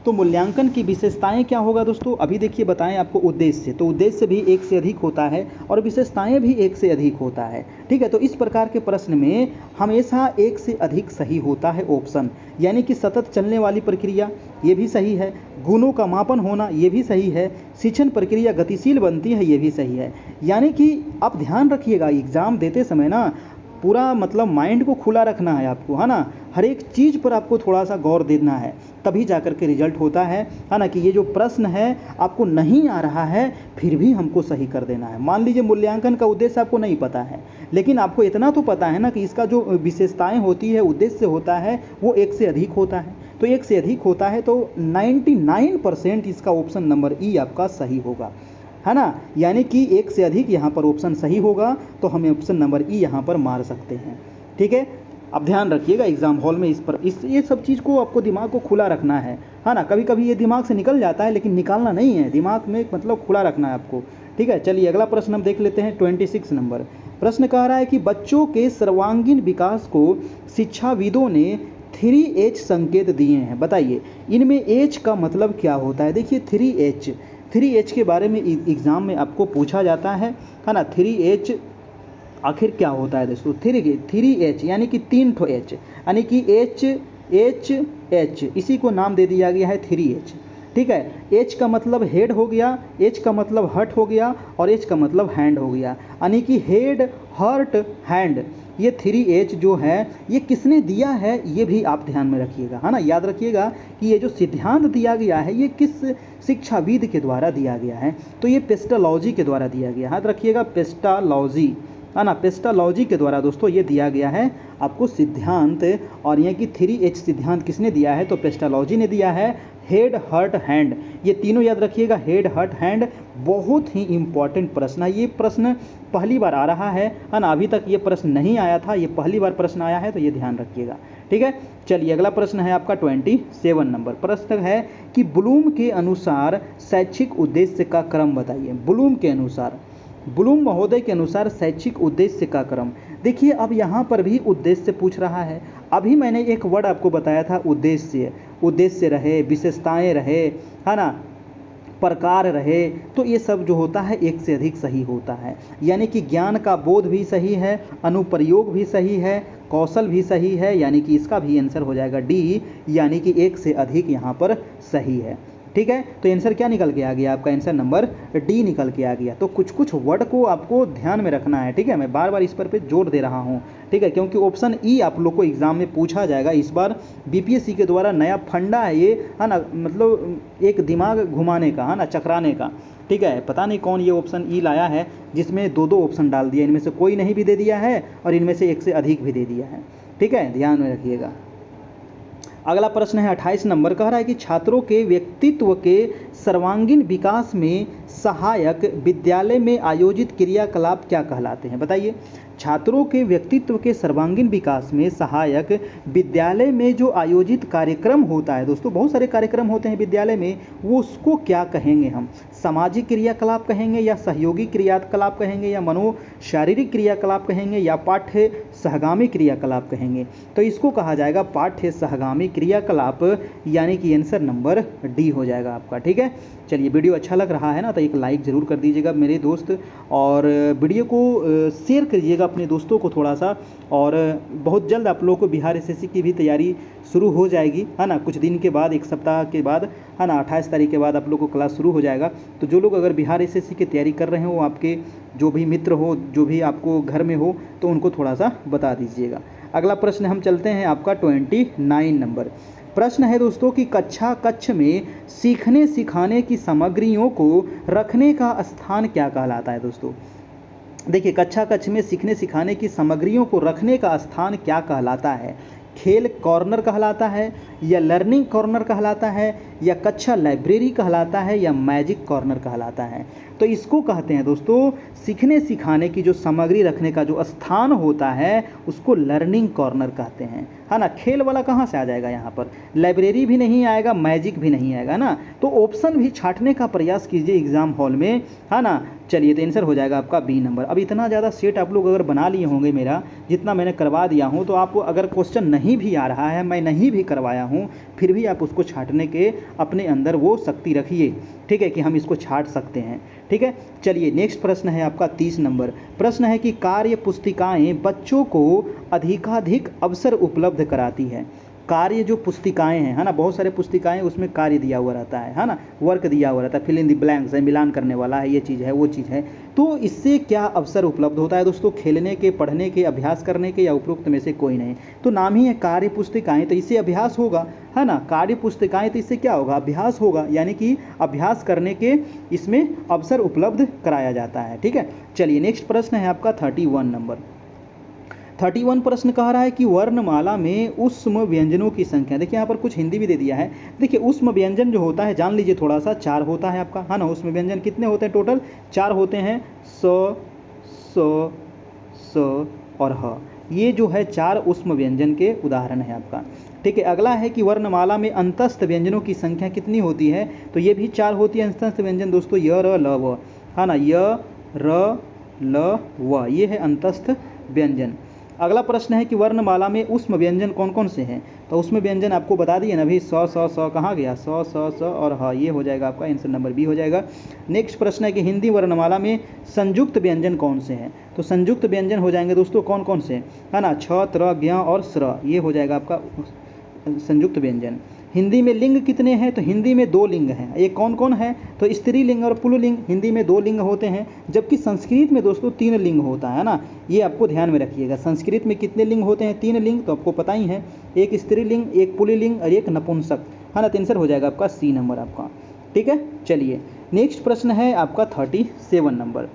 तो मूल्यांकन की विशेषताएं क्या होगा दोस्तों, अभी देखिए बताएं आपको। उद्देश्य, तो उद्देश्य भी एक से अधिक होता है और विशेषताएं भी एक से अधिक होता है। ठीक है, तो इस प्रकार के प्रश्न में हमेशा एक से अधिक सही होता है ऑप्शन, यानी कि सतत चलने वाली प्रक्रिया ये भी सही है। गुणों का मापन होना ये भी सही है। शिक्षण प्रक्रिया गतिशील बनती है ये भी सही है। यानी कि आप ध्यान रखिएगा एग्जाम देते समय ना पूरा मतलब माइंड को खुला रखना है आपको, है ना। हर एक चीज़ पर आपको थोड़ा सा गौर देना है, तभी जाकर के रिजल्ट होता है ना। कि ये जो प्रश्न है आपको नहीं आ रहा है फिर भी हमको सही कर देना है। मान लीजिए मूल्यांकन का उद्देश्य आपको नहीं पता है, लेकिन आपको इतना तो पता है ना कि इसका जो विशेषताएं होती है, उद्देश्य होता है, वो एक से अधिक होता है। तो एक से अधिक होता है तो 99% इसका ऑप्शन नंबर ई आपका सही होगा, है ना। यानी कि एक से अधिक यहाँ पर ऑप्शन सही होगा, तो हमें ऑप्शन नंबर ई यहाँ पर मार सकते हैं। ठीक है, अब ध्यान रखिएगा एग्जाम हॉल में ये सब चीज़ को आपको दिमाग को खुला रखना है ना। कभी कभी ये दिमाग से निकल जाता है लेकिन निकालना नहीं है, दिमाग में मतलब खुला रखना है आपको। ठीक है, चलिए अगला प्रश्न हम देख लेते हैं। 26 नंबर प्रश्न कह रहा है कि बच्चों के सर्वांगीण विकास को शिक्षाविदों ने 3H संकेत दिए हैं। बताइए इनमें H का मतलब क्या होता है। देखिए 3H के बारे में एग्जाम में आपको पूछा जाता है ना। 3H आखिर क्या होता है दोस्तों। 3H यानी कि 3 ठो H, यानी कि H, इसी को नाम दे दिया गया है 3H। ठीक है, H का मतलब हेड हो गया, H का मतलब हर्ट हो गया और H का मतलब हैंड हो गया। यानी कि हेड, हर्ट, हैंड, ये 3H जो है ये किसने दिया है ये भी आप ध्यान में रखिएगा, है ना। याद रखिएगा कि ये जो सिद्धांत दिया गया है ये किस शिक्षाविद के द्वारा दिया गया है। तो ये पेस्टालॉजी के द्वारा दिया गया है, याद रखिएगा पेस्टालॉजी, है ना। पेस्टालॉजी के द्वारा दोस्तों ये दिया गया है आपको सिद्धांत। और ये कि 3H सिद्धांत किसने दिया है, तो पेस्टालॉजी ने दिया है। हेड, हर्ट, हैंड, ये तीनों याद रखिएगा। हेड, हर्ट, हैंड, बहुत ही इंपॉर्टेंट प्रश्न है। ये प्रश्न पहली बार आ रहा है ना, अभी तक ये प्रश्न नहीं आया था, ये पहली बार प्रश्न आया है, तो ये ध्यान रखिएगा। ठीक है, चलिए अगला प्रश्न है आपका 27 नंबर। प्रश्न है कि ब्लूम के अनुसार शैक्षिक उद्देश्य का क्रम बताइए। ब्लूम महोदय के अनुसार शैक्षिक उद्देश्य का क्रम। देखिए अब यहाँ पर भी उद्देश्य पूछ रहा है। अभी मैंने एक वर्ड आपको बताया था उद्देश्य रहे, विशेषताएं रहे, है ना, प्रकार रहे, तो ये सब जो होता है एक से अधिक सही होता है। यानी कि ज्ञान का बोध भी सही है, अनुप्रयोग भी सही है, कौशल भी सही है, यानी कि इसका भी आंसर हो जाएगा डी, यानी कि एक से अधिक यहाँ पर सही है। ठीक है, तो आंसर क्या निकल के आ गया आपका, आंसर नंबर डी निकल के आ गया। तो कुछ वर्ड को आपको ध्यान में रखना है। ठीक है, मैं बार बार इस पर जोर दे रहा हूँ। ठीक है, क्योंकि ऑप्शन ई आप लोग को एग्जाम में पूछा जाएगा। इस बार बीपीएससी के द्वारा नया फंडा है ये, है ना, मतलब एक दिमाग घुमाने का, है ना, चकराने का। ठीक है, पता नहीं कौन ये ऑप्शन ई लाया है जिसमें दो ऑप्शन डाल दिया, इनमें से कोई नहीं भी दे दिया है और इनमें से एक से अधिक भी दे दिया है। ठीक है, ध्यान में रखिएगा। अगला प्रश्न है 28 नंबर, कह रहा है कि छात्रों के व्यक्तित्व के सर्वांगीण विकास में सहायक विद्यालय में आयोजित क्रियाकलाप क्या कहलाते हैं। बताइए छात्रों के व्यक्तित्व के सर्वांगीण विकास में सहायक विद्यालय में जो आयोजित कार्यक्रम होता है दोस्तों, बहुत सारे कार्यक्रम होते हैं विद्यालय में, वो उसको क्या कहेंगे हम। सामाजिक क्रियाकलाप कहेंगे या सहयोगी क्रियाकलाप कहेंगे या शारीरिक क्रियाकलाप कहेंगे या पाठ्य सहगामी क्रियाकलाप कहेंगे। तो इसको कहा जाएगा पाठ्य सहगामी क्रियाकलाप, यानी कि आंसर नंबर डी हो जाएगा आपका। ठीक है, चलिए वीडियो अच्छा लग रहा है ना तो एक लाइक ज़रूर कर दीजिएगा मेरे दोस्त, और वीडियो को शेयर करिएगा अपने दोस्तों को थोड़ा सा। और बहुत जल्द आप लोगों को बिहार एसएससी की भी तैयारी शुरू हो जाएगी, है ना, कुछ दिन के बाद, एक सप्ताह के बाद, है ना, 28 तारीख के बाद आप लोग को क्लास शुरू हो जाएगा। तो जो लोग अगर बिहार एसएससी की तैयारी कर रहे हो, आपके जो भी मित्र हो, जो भी आपको घर में हो, तो उनको थोड़ा सा बता दीजिएगा। अगला प्रश्न हम चलते हैं आपका 29 नंबर। प्रश्न है दोस्तों कि कक्ष में सीखने सिखाने की सामग्रियों को रखने का स्थान क्या कहलाता है। दोस्तों देखिए, कक्षा कक्ष में सीखने सिखाने की सामग्रियों को रखने का स्थान क्या कहलाता है? खेल कॉर्नर कहलाता है, या लर्निंग कॉर्नर कहलाता है, या कक्षा लाइब्रेरी कहलाता है, या मैजिक कॉर्नर कहलाता है? तो इसको कहते हैं दोस्तों, सीखने सिखाने की जो सामग्री रखने का जो स्थान होता है उसको लर्निंग कॉर्नर कहते हैं, है ना। खेल वाला कहाँ से आ जाएगा यहाँ पर? लाइब्रेरी भी नहीं आएगा, मैजिक भी नहीं आएगा ना। तो ऑप्शन भी छांटने का प्रयास कीजिए एग्जाम हॉल में, है ना। चलिए, तो आंसर हो जाएगा आपका बी नंबर। अब इतना ज़्यादा सेट आप लोग अगर बना लिए होंगे, मेरा जितना मैंने करवा दिया हूँ, तो आपको अगर क्वेश्चन नहीं भी आ रहा है, मैं नहीं भी करवाया हूँ, फिर भी आप उसको छांटने के अपने अंदर वो शक्ति रखिए, ठीक है, कि हम इसको छांट सकते हैं, ठीक है। चलिए, नेक्स्ट प्रश्न है आपका 30 नंबर। प्रश्न है कि कार्य पुस्तिकाएं बच्चों को अधिकाधिक अवसर उपलब्ध कराती है। कार्य जो पुस्तिकाएं हैं, है ना, बहुत सारे पुस्तिकाएं, उसमें कार्य दिया हुआ रहता है ना, वर्क दिया हुआ रहता है, फिल इन द ब्लैंक्स है, मिलान करने वाला है, ये चीज़ है, वो चीज़ है। तो इससे क्या अवसर उपलब्ध होता है दोस्तों? खेलने के, पढ़ने के, अभ्यास करने के, या उपरोक्त में से कोई नहीं? तो नाम ही है कार्य पुस्तिकाएं, तो इससे अभ्यास होगा, है ना। कार्य पुस्तिकाएं, तो इससे क्या होगा? अभ्यास होगा, यानी कि अभ्यास करने के इसमें अवसर उपलब्ध कराया जाता है, ठीक है। चलिए, नेक्स्ट प्रश्न है आपका 31 नंबर। 31 प्रश्न कह रहा है कि वर्णमाला में उष्म व्यंजनों की संख्या। देखिए, यहाँ पर कुछ हिंदी भी दे दिया है। देखिए, उष्म व्यंजन जो होता है, जान लीजिए थोड़ा सा, 4 होता है आपका, है ना। उष्म व्यंजन कितने होते हैं? टोटल 4 होते हैं, स, स, स और ह। ये जो है 4 उष्म व्यंजन के उदाहरण है आपका, ठीक है। अगला है कि वर्णमाला में अंतस्थ व्यंजनों की संख्या कितनी होती है? तो ये भी 4 होती है अंतस्थ व्यंजन दोस्तों, य, र, ल, व, है ना। य, र, ल, व, ये है अंतस्थ व्यंजन। अगला प्रश्न है कि वर्णमाला में उष्म व्यंजन कौन कौन से हैं? तो उष्म व्यंजन आपको बता दिए ना अभी, स, स कहाँ गया? स, स और ह, ये हो जाएगा आपका आंसर नंबर बी हो जाएगा। नेक्स्ट प्रश्न है कि हिंदी वर्णमाला में संयुक्त व्यंजन कौन से हैं? तो संयुक्त व्यंजन हो जाएंगे दोस्तों कौन कौन से, है ना, छ, त्र, ज्ञ और स्र, ये हो जाएगा आपका संयुक्त व्यंजन। हिंदी में लिंग कितने हैं? तो हिंदी में 2 लिंग हैं। ये कौन कौन है? तो स्त्रीलिंग और पुल्लिंग, हिंदी में 2 लिंग होते हैं, जबकि संस्कृत में दोस्तों 3 लिंग होता है ना। ये आपको ध्यान में रखिएगा, संस्कृत में कितने लिंग होते हैं? 3 लिंग, तो आपको पता ही है, एक स्त्रीलिंग, एक पुल्लिंग और एक नपुंसक, है ना। तो आंसर हो जाएगा आपका सी नंबर आपका, ठीक है। चलिए, नेक्स्ट प्रश्न है आपका 37 नंबर।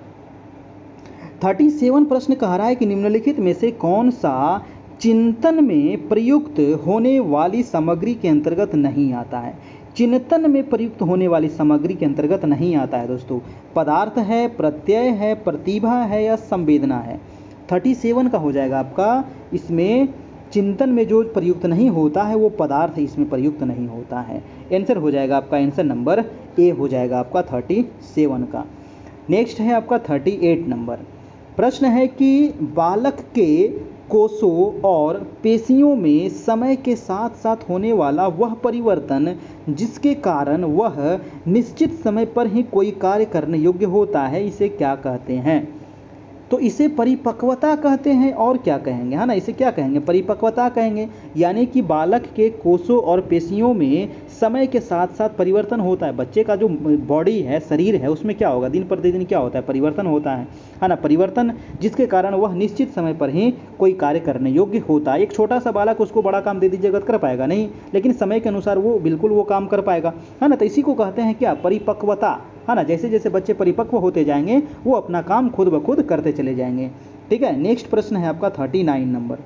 37 प्रश्न कह रहा है कि निम्नलिखित में से कौन सा चिंतन में प्रयुक्त होने वाली सामग्री के अंतर्गत नहीं आता है? चिंतन में प्रयुक्त होने वाली सामग्री के अंतर्गत नहीं आता है दोस्तों। पदार्थ है, प्रत्यय है, प्रतिभा है, या संवेदना है? 37 का हो जाएगा आपका, इसमें चिंतन में जो प्रयुक्त नहीं होता है वो पदार्थ इसमें प्रयुक्त नहीं होता है। आंसर हो जाएगा आपका आंसर नंबर ए हो जाएगा आपका 37 का। नेक्स्ट है आपका 38 नंबर। प्रश्न है कि बालक के कोषों और पेशियों में समय के साथ साथ होने वाला वह परिवर्तन जिसके कारण वह निश्चित समय पर ही कोई कार्य करने योग्य होता है, इसे क्या कहते हैं? तो इसे परिपक्वता कहते हैं, और क्या कहेंगे, है ना, इसे क्या कहेंगे? परिपक्वता कहेंगे। यानी कि बालक के कोषों और पेशियों में समय के साथ साथ परिवर्तन होता है। बच्चे का जो बॉडी है, शरीर है, उसमें क्या होगा? दिन प्रतिदिन क्या होता है? परिवर्तन होता है ना। परिवर्तन जिसके कारण वह निश्चित समय पर ही कोई कार्य करने योग्य होता है। एक छोटा सा बालक, उसको बड़ा काम दे दीजिएगा कर पाएगा नहीं, लेकिन समय के अनुसार वो बिल्कुल वो काम कर पाएगा, है ना। तो इसी को कहते हैं क्या? परिपक्वता, है ना। जैसे जैसे बच्चे परिपक्व होते जाएंगे वो अपना काम खुद ब खुद करते चले जाएंगे, ठीक है। नेक्स्ट प्रश्न है आपका 39 नंबर।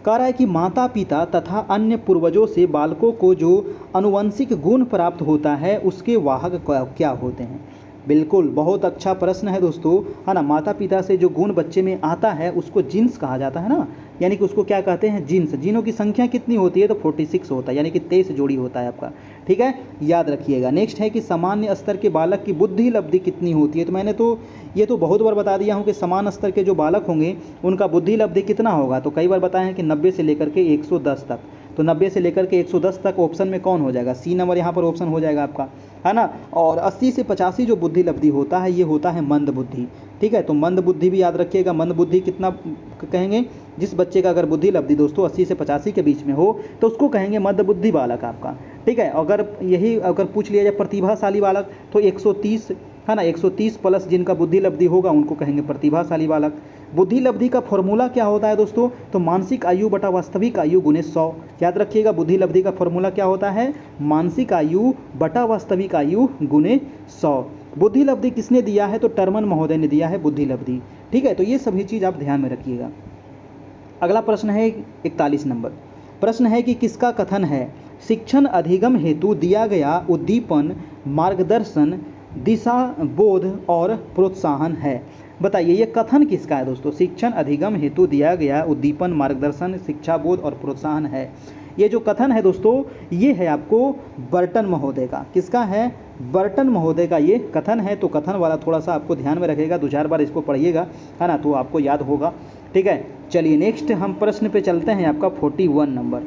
कह रहा है कि माता पिता तथा अन्य पूर्वजों से बालकों को जो आनुवंशिक गुण प्राप्त होता है उसके वाहक क्या होते हैं? बिल्कुल, बहुत अच्छा प्रश्न है दोस्तों, है ना। माता पिता से जो गुण बच्चे में आता है उसको जीन्स कहा जाता है ना, यानी कि उसको क्या कहते हैं? जीन्स। जीनों की संख्या कितनी होती है? तो 46 होता है, यानी कि 23 जोड़ी होता है आपका, ठीक है, याद रखिएगा। नेक्स्ट है कि सामान्य स्तर के बालक की बुद्धि लब्धि कितनी होती है? तो मैंने तो ये तो बहुत बार बता दिया हूँ कि समान स्तर के जो बालक होंगे उनका बुद्धि लब्धि कितना होगा। तो कई बार बताए हैं कि 90 से लेकर के 110 तक। तो 90 से लेकर के 110 तक ऑप्शन में कौन हो जाएगा? सी नंबर यहाँ पर ऑप्शन हो जाएगा आपका, है ना। और 80 से 85 जो बुद्धि लब्धि होता है ये होता है मंद बुद्धि, ठीक है। तो मंद बुद्धि भी याद रखिएगा। मंद बुद्धि कितना कहेंगे? जिस बच्चे का अगर बुद्धि लब्धि दोस्तों 80 से 85 के बीच में हो तो उसको कहेंगे मंद बुद्धि बालक आपका, ठीक है। अगर यही अगर पूछ लिया जाए प्रतिभाशाली बालक तो 130, है ना, 130 प्लस जिनका बुद्धि लब्धि होगा उनको कहेंगे प्रतिभाशाली बालक। बुद्धि लब्धि का फॉर्मूला क्या होता है दोस्तों? तो मानसिक आयु बटा वास्तविक आयु गुने 100। याद रखिएगा, बुद्धि लब्धि का फॉर्मूला क्या होता है? मानसिक आयु बटा वास्तविक आयु गुने 100। बुद्धि लब्धि किसने दिया है, तो टर्मन महोदय ने दिया है बुद्धि लब्धि। ठीक है, तो ये सभी चीज़ आप ध्यान में रखिएगा। अगला प्रश्न है 41 नंबर। प्रश्न है कि किसका कथन है शिक्षण अधिगम हेतु दिया गया उद्दीपन, मार्गदर्शन, दिशा बोध और प्रोत्साहन है। बताइए ये कथन किसका है दोस्तों। शिक्षण अधिगम हेतु दिया गया उद्दीपन, मार्गदर्शन, शिक्षा बोध और प्रोत्साहन है। ये जो कथन है दोस्तों ये है आपको बर्टन महोदय का। किसका है, बर्टन महोदय का ये कथन है। तो कथन वाला थोड़ा सा आपको ध्यान में रखिएगा, 2-4 बार इसको पढ़िएगा, है ना, तो आपको याद होगा। ठीक है, चलिए नेक्स्ट हम प्रश्न पे चलते हैं। आपका 41 नंबर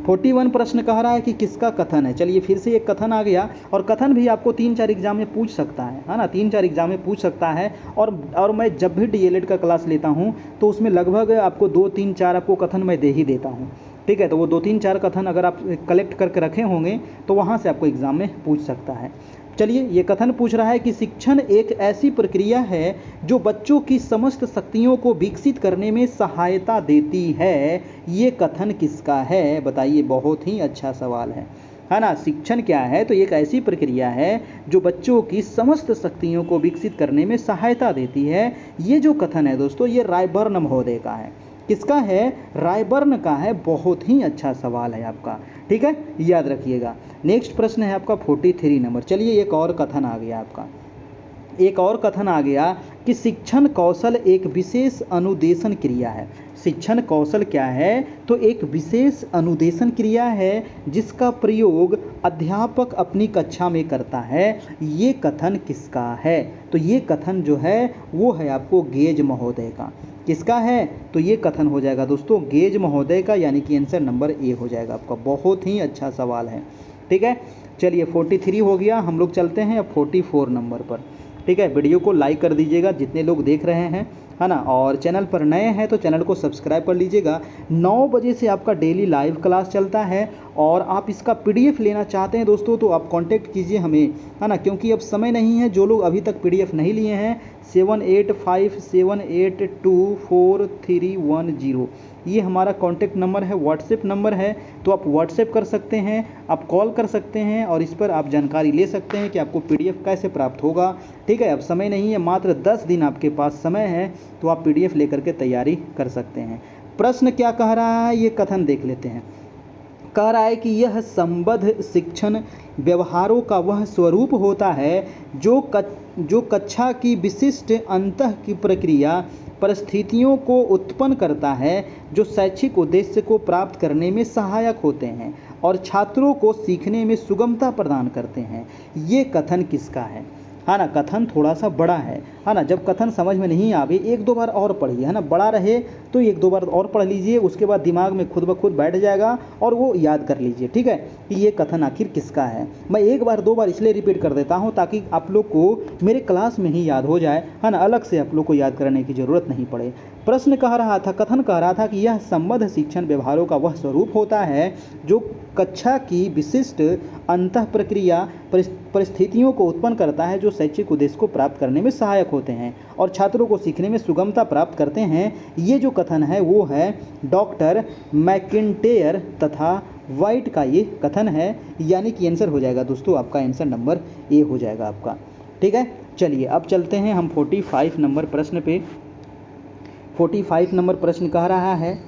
41 प्रश्न कह रहा है कि किसका कथन है। चलिए फिर से एक कथन आ गया, और कथन भी आपको 3-4 एग्जाम में पूछ सकता है ना, 3-4 एग्जाम में पूछ सकता है। और मैं जब भी डीएलएड का क्लास लेता हूँ तो उसमें लगभग आपको 2-3-4 आपको कथन मैं दे ही देता हूँ। ठीक है, तो वो 2-3-4 कथन अगर आप कलेक्ट करके रखे होंगे तो वहाँ से आपको एग्जाम में पूछ सकता है। चलिए ये कथन पूछ रहा है कि शिक्षण एक ऐसी प्रक्रिया है जो बच्चों की समस्त शक्तियों को विकसित करने में सहायता देती है। ये कथन किसका है बताइए। बहुत ही अच्छा सवाल है ना। शिक्षण क्या है, तो एक ऐसी प्रक्रिया है जो बच्चों की समस्त शक्तियों को विकसित करने में सहायता देती है। ये जो कथन है दोस्तों ये रायबर्न महोदय का है। किसका है, रायबर्न का है। बहुत ही अच्छा सवाल है आपका। ठीक है, याद रखिएगा। नेक्स्ट प्रश्न है आपका 43 नंबर। चलिए एक और कथन आ गया आपका, एक और कथन आ गया कि शिक्षण कौशल एक विशेष अनुदेशन क्रिया है। शिक्षण कौशल क्या है, तो एक विशेष अनुदेशन क्रिया है जिसका प्रयोग अध्यापक अपनी कक्षा में करता है। ये कथन किसका है, तो ये कथन जो है वो है आपको गेज महोदय का। किसका है, तो ये कथन हो जाएगा दोस्तों गेज महोदय का, यानी कि आंसर नंबर ए हो जाएगा आपका। बहुत ही अच्छा सवाल है। ठीक है, चलिए 43 हो गया, हम लोग चलते हैं अब 44 नंबर पर। ठीक है, वीडियो को लाइक कर दीजिएगा जितने लोग देख रहे हैं, है ना, और चैनल पर नए हैं तो चैनल को सब्सक्राइब कर लीजिएगा। 9 बजे से आपका डेली लाइव क्लास चलता है, और आप इसका पीडीएफ लेना चाहते हैं दोस्तों तो आप कांटेक्ट कीजिए हमें, है ना, क्योंकि अब समय नहीं है। जो लोग अभी तक पीडीएफ नहीं लिए हैं 7857824310 ये हमारा कॉन्टैक्ट नंबर है, व्हाट्सएप नंबर है। तो आप व्हाट्सएप कर सकते हैं, आप कॉल कर सकते हैं, और इस पर आप जानकारी ले सकते हैं कि आपको पीडीएफ कैसे प्राप्त होगा। ठीक है, अब समय नहीं है, मात्र 10 दिन आपके पास समय है, तो आप पीडीएफ लेकर के तैयारी कर सकते हैं। प्रश्न क्या कह रहा है, ये कथन देख लेते हैं। कह रहा है कि यह संबद्ध शिक्षण व्यवहारों का वह स्वरूप होता है जो कक्षा की विशिष्ट अंतः की प्रक्रिया परिस्थितियों को उत्पन्न करता है, जो शैक्षिक उद्देश्य को प्राप्त करने में सहायक होते हैं और छात्रों को सीखने में सुगमता प्रदान करते हैं। ये कथन किसका है ना। कथन थोड़ा सा बड़ा है ना। जब कथन समझ में नहीं आवे 1-2 बार और पढ़िए, है ना, बड़ा रहे तो 1-2 बार और पढ़ लीजिए, उसके बाद दिमाग में खुद ब खुद बैठ जाएगा और वो याद कर लीजिए। ठीक है, कि ये कथन आखिर किसका है। मैं 1 बार 2 बार इसलिए रिपीट कर देता हूँ ताकि आप लोग को मेरे क्लास में ही याद हो जाए, है ना, अलग से आप लोग को याद करने की ज़रूरत नहीं पड़े। प्रश्न कह रहा था, कथन कह रहा था कि यह संबद्ध शिक्षण व्यवहारों का वह स्वरूप होता है जो कक्षा की विशिष्ट अंतः प्रक्रिया परिस्थितियों को उत्पन्न करता है, जो शैक्षिक उद्देश्य को प्राप्त करने में सहायक होते हैं और छात्रों को सीखने में सुगमता प्राप्त करते हैं। ये जो कथन है वो है डॉक्टर मैकिन्टायर तथा वाइट का ये कथन है, यानी कि आंसर हो जाएगा दोस्तों आपका आंसर नंबर ए हो जाएगा आपका। ठीक है, चलिए अब चलते हैं हम 45 नंबर प्रश्न पे। 45 नंबर प्रश्न कह रहा है,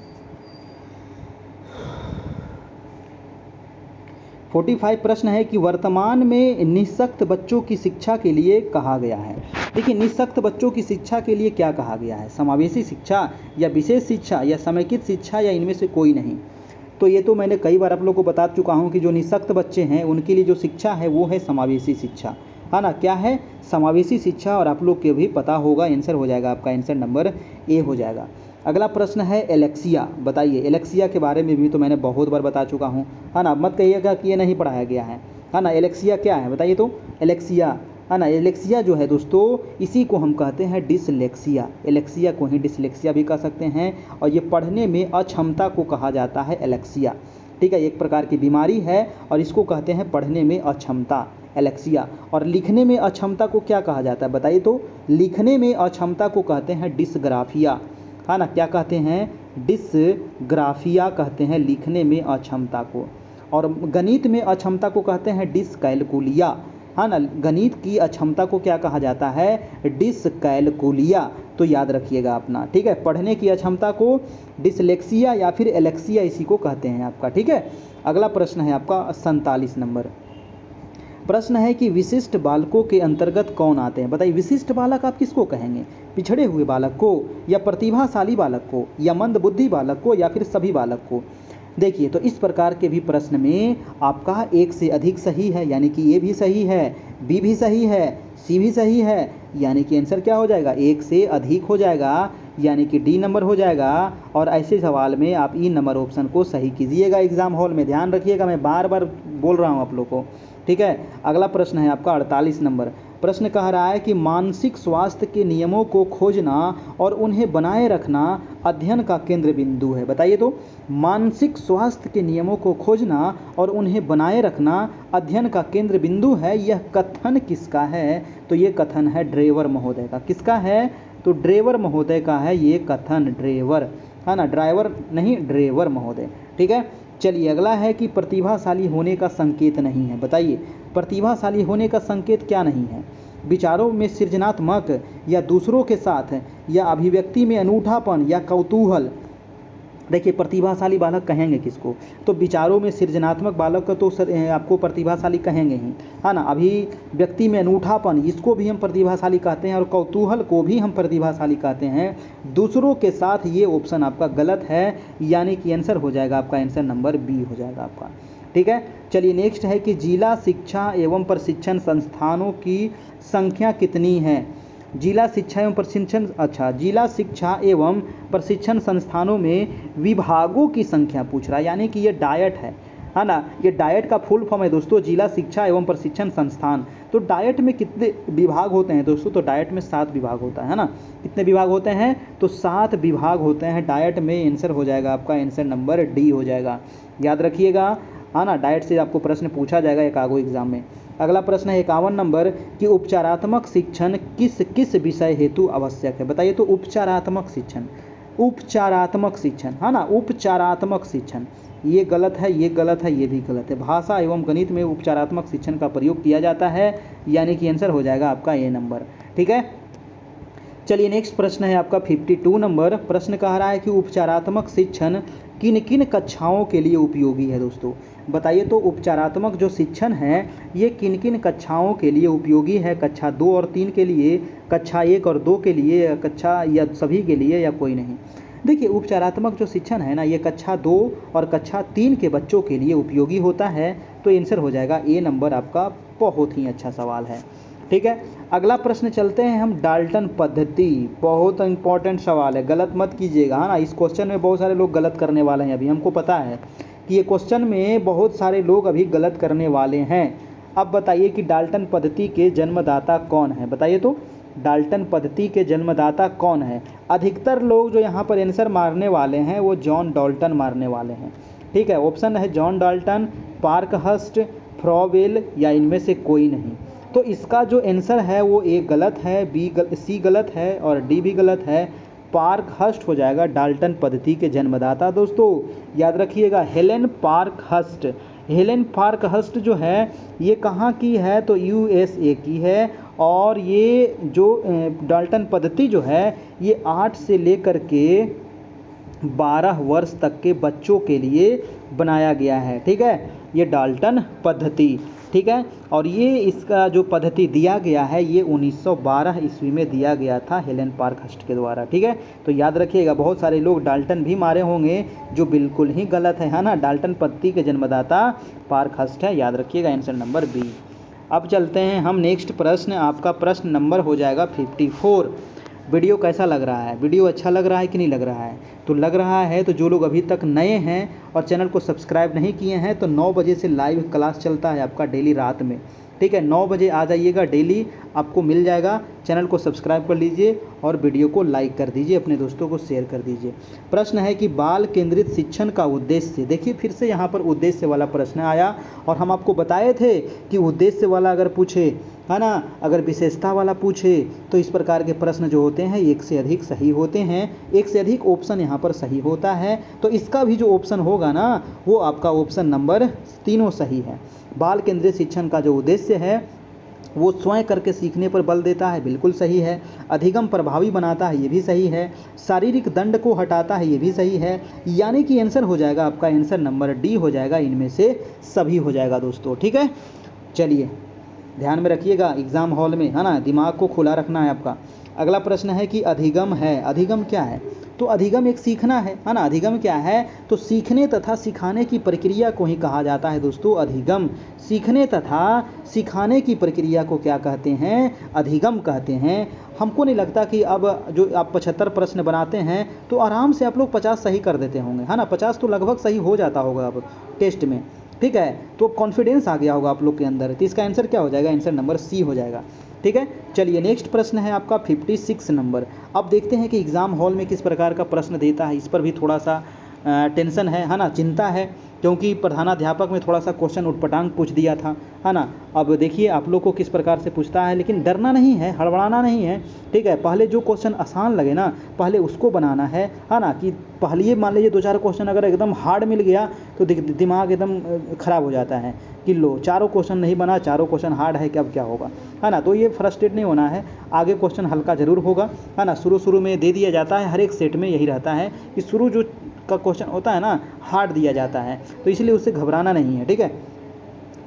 45 प्रश्न है कि वर्तमान में निःशक्त बच्चों की शिक्षा के लिए कहा गया है। देखिए, निःशक्त बच्चों की शिक्षा के लिए क्या कहा गया है, समावेशी शिक्षा या विशेष शिक्षा या समेकित शिक्षा या इनमें से कोई नहीं। तो ये तो मैंने कई बार आप लोगों को बता चुका हूँ कि जो निःशक्त बच्चे हैं उनके लिए जो शिक्षा है वो है समावेशी शिक्षा, है ना। क्या है, समावेशी शिक्षा, और आप लोग के भी पता होगा, आंसर हो जाएगा आपका आंसर नंबर ए हो जाएगा। अगला प्रश्न है एलेक्सिया। बताइए, एलेक्सिया के बारे में भी तो मैंने बहुत बार बता चुका हूँ, है ना। मत कहिएगा कि ये नहीं पढ़ाया गया है ना। एलेक्सिया क्या है बताइए तो। एलेक्सिया, है ना, एलेक्सिया जो है दोस्तों इसी को हम कहते हैं डिसलेक्सिया। एलेक्सिया को ही डिसलेक्सिया भी कह सकते हैं, और ये पढ़ने में अक्षमता को कहा जाता है एलेक्सिया। ठीक है, एक प्रकार की बीमारी है और इसको कहते हैं पढ़ने में अक्षमता, एलेक्सिया। और लिखने में अक्षमता को क्या कहा जाता है बताइए तो। लिखने में अक्षमता को कहते हैं डिसग्राफिया, है ना। क्या कहते हैं, डिसग्राफिया कहते हैं लिखने में अक्षमता को। और गणित में अक्षमता को कहते हैं डिसकैलकुलिया। हाँ ना, गणित की अक्षमता को क्या कहा जाता है? डिसकैलकुलिया। तो याद रखिएगा अपना, ठीक है। पढ़ने की अक्षमता को डिसलेक्सिया या फिर एलेक्सिया इसी को कहते हैं आपका, ठीक है। अगला प्रश्न है आपका 47 नंबर। प्रश्न है कि विशिष्ट बालकों के अंतर्गत कौन आते हैं? बताइए, विशिष्ट बालक आप किसको कहेंगे? पिछड़े हुए बालक को, या प्रतिभाशाली बालक को, या मंदबुद्धि बालक को, या फिर सभी बालक को? देखिए, तो इस प्रकार के भी प्रश्न में आपका एक से अधिक सही है, यानी कि ए भी सही है, बी भी सही है, सी भी सही है, यानी कि आंसर क्या हो जाएगा? एक से अधिक हो जाएगा, यानी कि डी नंबर हो जाएगा। और ऐसे सवाल में आप ई नंबर ऑप्शन को सही कीजिएगा एग्जाम हॉल में, ध्यान रखिएगा, मैं बार बार बोल रहा हूँ आप लोग को, ठीक है। अगला प्रश्न है आपका 48 नंबर। प्रश्न कह रहा है कि मानसिक स्वास्थ्य के नियमों को खोजना और उन्हें बनाए रखना अध्ययन का केंद्र बिंदु है। बताइए, तो मानसिक स्वास्थ्य के नियमों को खोजना और उन्हें बनाए रखना अध्ययन का केंद्र बिंदु है, यह कथन किसका है? तो ये कथन है ड्रेवर महोदय का। किसका है? तो ड्रेवर महोदय का है ये कथन, ड्रेवर, है ना, ड्राइवर नहीं, ड्रेवर महोदय, ठीक है। चलिए, अगला है कि प्रतिभाशाली होने का संकेत नहीं है। बताइए, प्रतिभाशाली होने का संकेत क्या नहीं है? विचारों में सृजनात्मक, या दूसरों के साथ, या अभिव्यक्ति में अनूठापन, या कौतूहल? देखिए, प्रतिभाशाली बालक कहेंगे किसको? तो विचारों में सृजनात्मक बालक का तो आपको प्रतिभाशाली कहेंगे ही, है ना। अभिव्यक्ति में अनूठापन, इसको भी हम प्रतिभाशाली कहते हैं, और कौतूहल को भी हम प्रतिभाशाली कहते हैं। दूसरों के साथ, ये ऑप्शन आपका गलत है, यानी कि आंसर हो जाएगा आपका, आंसर नंबर बी हो जाएगा आपका, ठीक है। चलिए, नेक्स्ट है कि जिला शिक्षा एवं प्रशिक्षण संस्थानों की संख्या कितनी है? जिला शिक्षा एवं प्रशिक्षण, अच्छा, जिला शिक्षा एवं प्रशिक्षण संस्थानों में विभागों की संख्या पूछ रहा है, यानी कि ये डायट है ना। ये डायट का फुल फॉर्म है दोस्तों, जिला शिक्षा एवं प्रशिक्षण संस्थान। तो डायट में कितने विभाग होते हैं दोस्तों? तो डायट में 7 विभाग होता है ना। कितने विभाग होते हैं? तो 7 विभाग होते हैं डायट में। आंसर हो जाएगा आपका, आंसर नंबर डी हो जाएगा, याद रखिएगा, है ना। डायट से आपको प्रश्न पूछा जाएगा एकागो एग्जाम में। अगला प्रश्न है 51 नंबर कि उपचारात्मक शिक्षण किस किस विषय हेतु आवश्यक है? बताइए, तो उपचारात्मक शिक्षण, उपचारात्मक शिक्षण, है ना, उपचारात्मक शिक्षण, ये गलत है, ये गलत है, ये भी गलत है। भाषा एवं गणित में उपचारात्मक शिक्षण का प्रयोग किया जाता है, यानी कि आंसर हो जाएगा आपका ए नंबर, ठीक है। चलिए, नेक्स्ट प्रश्न है आपका 52 नंबर। प्रश्न कह रहा है कि उपचारात्मक शिक्षण किन किन कक्षाओं के लिए उपयोगी है दोस्तों? बताइए, तो उपचारात्मक जो शिक्षण है ये किन किन कक्षाओं के लिए उपयोगी है? कक्षा 2 और 3 के लिए, कक्षा 1 और 2 के लिए, कक्षा या सभी के लिए, या कोई नहीं? देखिए, उपचारात्मक जो शिक्षण है ना, ये कक्षा 2 और कक्षा 3 के बच्चों के लिए उपयोगी होता है। तो आंसर हो जाएगा ए नंबर आपका। बहुत ही अच्छा सवाल है, ठीक है। अगला प्रश्न चलते हैं हम, डाल्टन पद्धति, बहुत इंपॉर्टेंट सवाल है, गलत मत कीजिएगा, है ना। इस क्वेश्चन में बहुत सारे लोग गलत करने वाले हैं, अभी हमको पता है कि ये क्वेश्चन में बहुत सारे लोग अभी गलत करने वाले हैं। अब बताइए कि डाल्टन पद्धति के जन्मदाता कौन है? बताइए, तो डाल्टन पद्धति के जन्मदाता कौन है? अधिकतर लोग जो यहाँ पर आंसर मारने वाले हैं वो जॉन डाल्टन मारने वाले हैं, ठीक है। ऑप्शन है जॉन डाल्टन, पार्कहर्स्ट, फ्रॉवेल, या इनमें से कोई नहीं। तो इसका जो आंसर है वो ए गलत है, सी गलत है, और डी भी गलत है। पार्कहर्स्ट हो जाएगा डाल्टन पद्धति के जन्मदाता दोस्तों, याद रखिएगा, हेलेन पार्कहर्स्ट। हेलेन पार्कहर्स्ट जो है ये कहाँ की है? तो यूएसए की है। और ये जो डाल्टन पद्धति जो है ये 8 से लेकर के 12 वर्ष तक के बच्चों के लिए बनाया गया है, ठीक है, ये डाल्टन पद्धति, ठीक है। और ये इसका जो पद्धति दिया गया है ये 1912 ईस्वी में दिया गया था हेलेन पार्कहर्स्ट के द्वारा, ठीक है। तो याद रखिएगा, बहुत सारे लोग डाल्टन भी मारे होंगे जो बिल्कुल ही गलत है ना। डाल्टन पद्धति के जन्मदाता पार्कहर्स्ट है, याद रखिएगा, आंसर नंबर बी। अब चलते हैं हम नेक्स्ट प्रश्न, आपका प्रश्न नंबर हो जाएगा 54। वीडियो कैसा लग रहा है? वीडियो अच्छा लग रहा है कि नहीं लग रहा है? तो लग रहा है तो जो लोग अभी तक नए हैं और चैनल को सब्सक्राइब नहीं किए हैं, तो 9 बजे से लाइव क्लास चलता है आपका डेली रात में, ठीक है। 9 बजे आ जाइएगा, डेली आपको मिल जाएगा। चैनल को सब्सक्राइब कर लीजिए और वीडियो को लाइक कर दीजिए, अपने दोस्तों को शेयर कर दीजिए। प्रश्न है कि बाल केंद्रित शिक्षण का उद्देश्य। देखिए, फिर से यहाँ पर उद्देश्य वाला प्रश्न आया, और हम आपको बताए थे कि उद्देश्य वाला अगर पूछे, है ना, अगर विशेषता वाला पूछे तो इस प्रकार के प्रश्न जो होते हैं एक से अधिक सही होते हैं, एक से अधिक ऑप्शन यहाँ पर सही होता है। तो इसका भी जो ऑप्शन होगा ना वो आपका ऑप्शन नंबर 3 सही है। बाल केंद्रित शिक्षण का जो उद्देश्य है वो स्वयं करके सीखने पर बल देता है, बिल्कुल सही है। अधिगम प्रभावी बनाता है, ये भी सही है। शारीरिक दंड को हटाता है, ये भी सही है। यानी कि आंसर हो जाएगा आपका, आंसर नंबर डी हो जाएगा, इनमें से सभी हो जाएगा दोस्तों। ठीक है, चलिए ध्यान में रखिएगा एग्जाम हॉल में, है ना, दिमाग को खुला रखना है आपका। अगला प्रश्न है कि अधिगम है, अधिगम क्या है? तो अधिगम एक सीखना है ना। अधिगम क्या है? तो सीखने तथा सिखाने की प्रक्रिया को ही कहा जाता है दोस्तों अधिगम। सीखने तथा सिखाने की प्रक्रिया को क्या कहते हैं? अधिगम कहते हैं। हमको नहीं लगता कि अब जो आप 75 प्रश्न बनाते हैं तो आराम से आप लोग 50 सही कर देते होंगे, है ना। 50 तो लगभग सही हो जाता होगा अब टेस्ट में, ठीक है। तो कॉन्फिडेंस आ गया होगा आप लोग के अंदर। तो इसका आंसर क्या हो जाएगा? आंसर नंबर सी हो जाएगा। ठीक है, चलिए नेक्स्ट प्रश्न है आपका 56 नंबर। अब देखते हैं कि एग्ज़ाम हॉल में किस प्रकार का प्रश्न देता है। इस पर भी थोड़ा सा टेंशन है ना, चिंता है, क्योंकि प्रधानाध्यापक में थोड़ा सा क्वेश्चन उटपटांग पूछ दिया था, है ना। अब देखिए आप लोग को किस प्रकार से पूछता है, लेकिन डरना नहीं है, हड़बड़ाना नहीं है, ठीक है। पहले जो क्वेश्चन आसान लगे ना, पहले उसको बनाना है ना। कि पहले मान लीजिए 2-4 क्वेश्चन अगर एकदम हार्ड मिल गया तो दिमाग एकदम ख़राब हो जाता है कि लो 4 क्वेश्चन नहीं बना, 4 क्वेश्चन हार्ड है कि अब क्या होगा, है ना। तो ये फ्रस्ट्रेट नहीं होना है, आगे क्वेश्चन हल्का ज़रूर होगा, है ना। शुरू में दे दिया जाता है, हर एक सेट में यही रहता है कि शुरू जो का क्वेश्चन होता है ना, हार्ड दिया जाता है, तो इसलिए उससे घबराना नहीं है, ठीक है।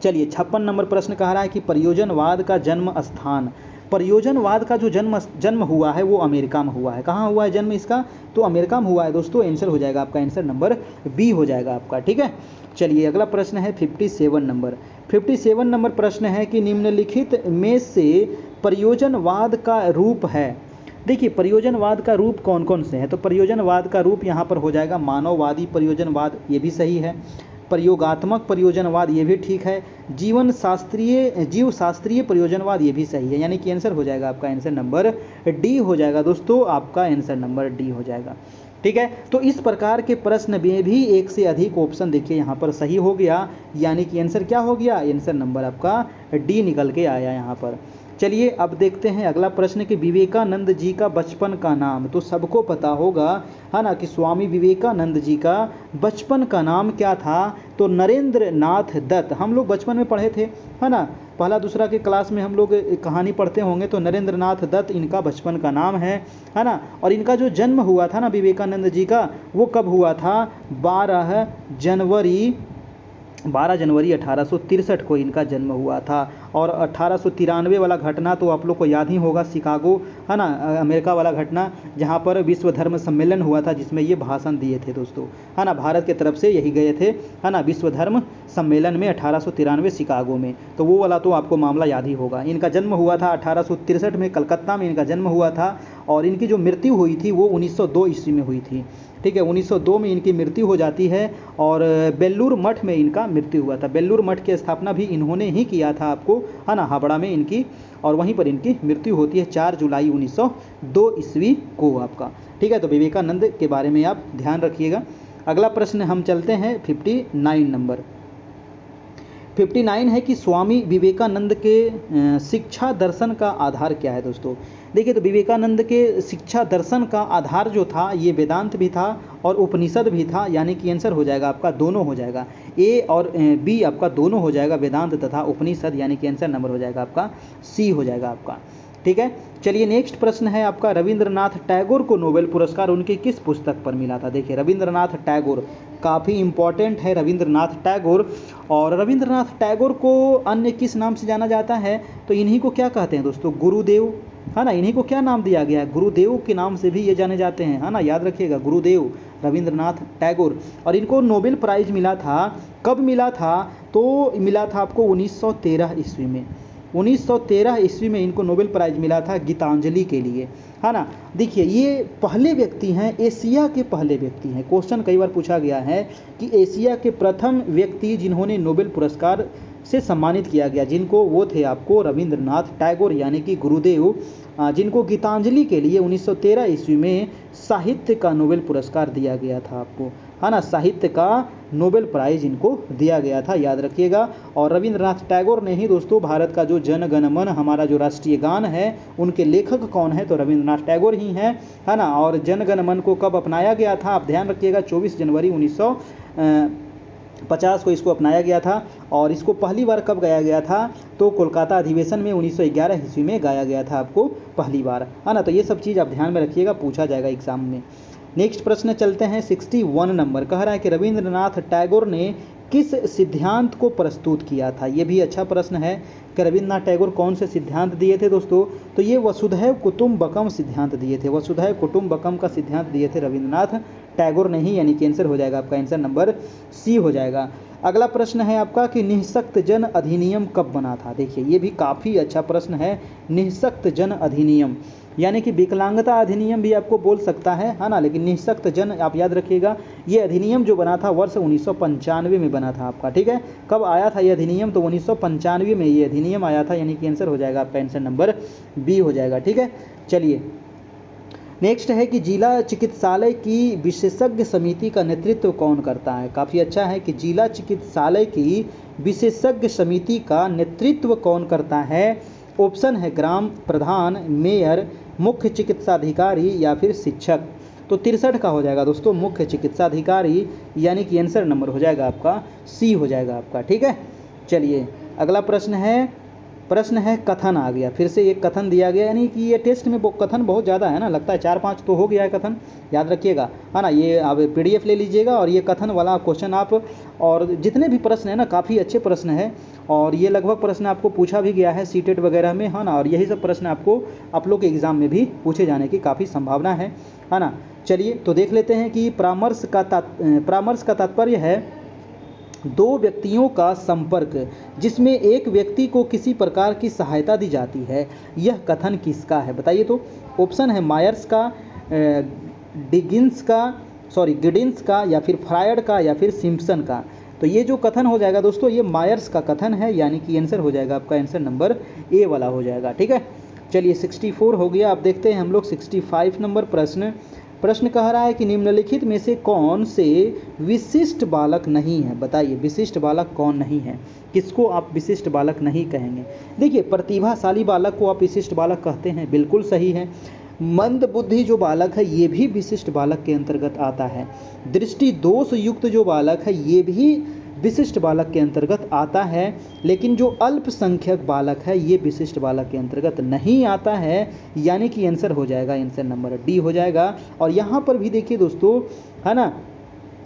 चलिए 56 नंबर प्रश्न कह रहा है कि प्रयोजनवाद का जन्म स्थान। प्रयोजनवाद का जो जन्म हुआ है वो अमेरिका में हुआ है। कहाँ हुआ है जन्म इसका? तो अमेरिका में हुआ है दोस्तों। आंसर हो जाएगा आपका, आंसर नंबर बी हो जाएगा आपका, ठीक है। चलिए अगला प्रश्न है 57 नंबर। 57 नंबर प्रश्न है कि निम्नलिखित में से प्रयोजनवाद का रूप है। देखिए प्रयोजनवाद का रूप कौन कौन से हैं? तो प्रयोजनवाद का रूप यहाँ पर हो जाएगा मानववादी प्रयोजनवाद, ये भी सही है। प्रयोगात्मक प्रयोजनवाद, ये भी ठीक है। जीव शास्त्रीय प्रयोजनवाद, ये भी सही है। यानी कि आंसर हो जाएगा आपका, आंसर नंबर डी हो जाएगा दोस्तों, आपका आंसर नंबर डी हो जाएगा, ठीक है। तो इस प्रकार के प्रश्न में भी एक से अधिक ऑप्शन देखिए यहाँ पर सही हो गया, यानी कि आंसर क्या हो गया? आंसर नंबर आपका डी निकल के आया यहाँ पर। चलिए अब देखते हैं अगला प्रश्न कि विवेकानंद जी का बचपन का नाम। तो सबको पता होगा, है ना, कि स्वामी विवेकानंद जी का बचपन का नाम क्या था? तो नरेंद्र नाथ दत्त। हम लोग बचपन में पढ़े थे, है ना, पहला दूसरा के क्लास में हम लोग कहानी पढ़ते होंगे। तो नरेंद्र नाथ दत्त इनका बचपन का नाम है ना। और इनका जो जन्म हुआ था ना विवेकानंद जी का, वो कब हुआ था? 12 जनवरी 1863 को इनका जन्म हुआ था। और 1893 वाला घटना तो आप लोग को याद ही होगा, शिकागो, है ना, अमेरिका वाला घटना, जहाँ पर विश्व धर्म सम्मेलन हुआ था, जिसमें ये भाषण दिए थे दोस्तों, है ना। भारत के तरफ से यही गए थे, है ना, विश्व धर्म सम्मेलन में 1893 शिकागो में। तो वो वाला तो आपको मामला याद ही होगा। इनका जन्म हुआ था 1863 में, कलकत्ता में इनका जन्म हुआ था। और इनकी जो मृत्यु हुई थी वो 1902 ईस्वी में हुई थी, ठीक है। 1902 में इनकी मृत्यु हो जाती है। और बेल्लूर मठ में इनका मृत्यु हुआ था। बेल्लूर मठ की स्थापना भी इन्होंने ही किया था आपको, है ना, हावड़ा में इनकी। और वहीं पर इनकी मृत्यु होती है 4 जुलाई 1902 ईस्वी को आपका, ठीक है। तो विवेकानंद के बारे में आप ध्यान रखिएगा। अगला प्रश्न हम चलते हैं 59 नंबर। 59 है कि स्वामी विवेकानंद के शिक्षा दर्शन का आधार क्या है दोस्तों? देखिए तो विवेकानंद के शिक्षा दर्शन का आधार जो था ये वेदांत भी था और उपनिषद भी था। यानी कि आंसर हो जाएगा आपका, दोनों हो जाएगा, ए और बी आपका दोनों हो जाएगा, वेदांत तथा उपनिषद। यानी कि आंसर नंबर हो जाएगा आपका सी हो जाएगा आपका, ठीक है। चलिए नेक्स्ट प्रश्न है आपका, रविंद्रनाथ टैगोर को नोबेल पुरस्कार उनकी किस पुस्तक पर मिला था? देखिए रविंद्रनाथ टैगोर काफ़ी इंपॉर्टेंट है, रविंद्रनाथ टैगोर। और रविंद्रनाथ टैगोर को अन्य किस नाम से जाना जाता है? तो इन्हीं को क्या कहते हैं दोस्तों? गुरुदेव, है ना। इन्हीं को क्या नाम दिया गया है? गुरुदेव के नाम से भी ये जाने जाते हैं, है ना, याद रखिएगा, गुरुदेव रविंद्रनाथ टैगोर। और इनको नोबेल प्राइज़ मिला था, कब मिला था? तो मिला था आपको 1913 ईस्वी में। 1913 ईस्वी में इनको नोबेल प्राइज़ मिला था गीतांजलि के लिए, है ना। देखिए ये पहले व्यक्ति हैं, एशिया के पहले व्यक्ति हैं। क्वेश्चन कई बार पूछा गया है कि एशिया के प्रथम व्यक्ति जिन्होंने नोबेल पुरस्कार से सम्मानित किया गया, जिनको, वो थे आपको रविंद्रनाथ टैगोर, यानी कि गुरुदेव, जिनको गीतांजलि के लिए 1913 ईस्वी में साहित्य का नोबेल पुरस्कार दिया गया था आपको, है ना। साहित्य का नोबेल प्राइज़ इनको दिया गया था, याद रखिएगा। और रविंद्रनाथ टैगोर ने ही दोस्तों भारत का जो जन गण मन, हमारा जो राष्ट्रीय गान है, उनके लेखक कौन है? तो रविंद्रनाथ टैगोर ही हैं, है ना। और जन गण मन को कब अपनाया गया था? आप ध्यान रखिएगा, 24 जनवरी 50 को इसको अपनाया गया था। और इसको पहली बार कब गाया गया था, तो कोलकाता अधिवेशन में 1911 ईस्वी में गाया गया था आपको पहली बार, है ना। तो ये सब चीज़ आप ध्यान में रखिएगा, पूछा जाएगा एग्जाम में। नेक्स्ट प्रश्न चलते हैं 61 नंबर, कह रहा है कि रविंद्रनाथ टैगोर ने किस सिद्धांत को प्रस्तुत किया था। ये भी अच्छा प्रश्न है कि रविंद्रनाथ टैगोर कौन से सिद्धांत दिए थे दोस्तों, तो ये वसुधैव कुटुम्बकम सिद्धांत दिए थे। वसुधैव कुटुम्बकम का सिद्धांत दिए थे रविंद्रनाथ टैगोर ने ही, यानी कि आंसर हो जाएगा आपका आंसर नंबर सी हो जाएगा। अगला प्रश्न है आपका कि निःशक्त जन अधिनियम कब बना था। देखिए ये भी काफ़ी अच्छा प्रश्न है, निःशक्त जन अधिनियम, यानी कि विकलांगता अधिनियम भी आपको बोल सकता है ना, लेकिन निःशक्त जन आप याद रखिएगा। ये अधिनियम जो बना था वर्ष 1995 में बना था आपका, ठीक है। कब आया था ये अधिनियम, तो 1995 में ये अधिनियम आया था, यानी कि आंसर हो जाएगा आपका आंसर नंबर बी हो जाएगा, ठीक है। चलिए नेक्स्ट है कि जिला चिकित्सालय की विशेषज्ञ समिति का नेतृत्व कौन करता है। काफ़ी अच्छा है कि जिला चिकित्सालय की विशेषज्ञ समिति का नेतृत्व कौन करता है। ऑप्शन है ग्राम प्रधान, मेयर, मुख्य चिकित्साधिकारी या फिर शिक्षक। तो 63 का हो जाएगा दोस्तों मुख्य चिकित्साधिकारी, यानी कि आंसर नंबर हो जाएगा आपका सी हो जाएगा आपका, ठीक है। चलिए अगला प्रश्न है कथन आ गया, फिर से एक कथन दिया गया, यानी कि ये टेस्ट में कथन बहुत ज़्यादा है ना, लगता है 4-5 तो हो गया है कथन, याद रखिएगा, है ना। ये आप PDF ले लीजिएगा और ये कथन वाला क्वेश्चन आप, और जितने भी प्रश्न है ना काफ़ी अच्छे प्रश्न है, और ये लगभग प्रश्न आपको पूछा भी गया है सीटेट वगैरह में, है ना। और यही सब प्रश्न आपको आप लोग के एग्ज़ाम में भी पूछे जाने की काफ़ी संभावना है ना। चलिए तो देख लेते हैं कि परामर्श का तात्पर्य है दो व्यक्तियों का संपर्क जिसमें एक व्यक्ति को किसी प्रकार की सहायता दी जाती है। यह कथन किसका है बताइए। तो ऑप्शन है मायर्स का, गिडिंस का या फिर फ्रायड का या फिर सिम्पसन का। तो ये जो कथन हो जाएगा दोस्तों ये मायर्स का कथन है, यानी कि आंसर हो जाएगा आपका आंसर नंबर ए वाला हो जाएगा, ठीक है। चलिए 64 हो गया। अब देखते हैं हम लोग 65 नंबर प्रश्न कह रहा है कि निम्नलिखित में से कौन से विशिष्ट बालक नहीं है। बताइए विशिष्ट बालक कौन नहीं है, किसको आप विशिष्ट बालक नहीं कहेंगे। देखिए प्रतिभाशाली बालक को आप विशिष्ट बालक कहते हैं, बिल्कुल सही है। मंद बुद्धि जो बालक है ये भी विशिष्ट बालक के अंतर्गत आता है। दृष्टि दोष युक्त जो बालक है ये भी विशिष्ट बालक के अंतर्गत आता है, लेकिन जो अल्पसंख्यक बालक है ये विशिष्ट बालक के अंतर्गत नहीं आता है, यानी कि आंसर हो जाएगा आंसर नंबर डी हो जाएगा। और यहाँ पर भी देखिए दोस्तों, है ना,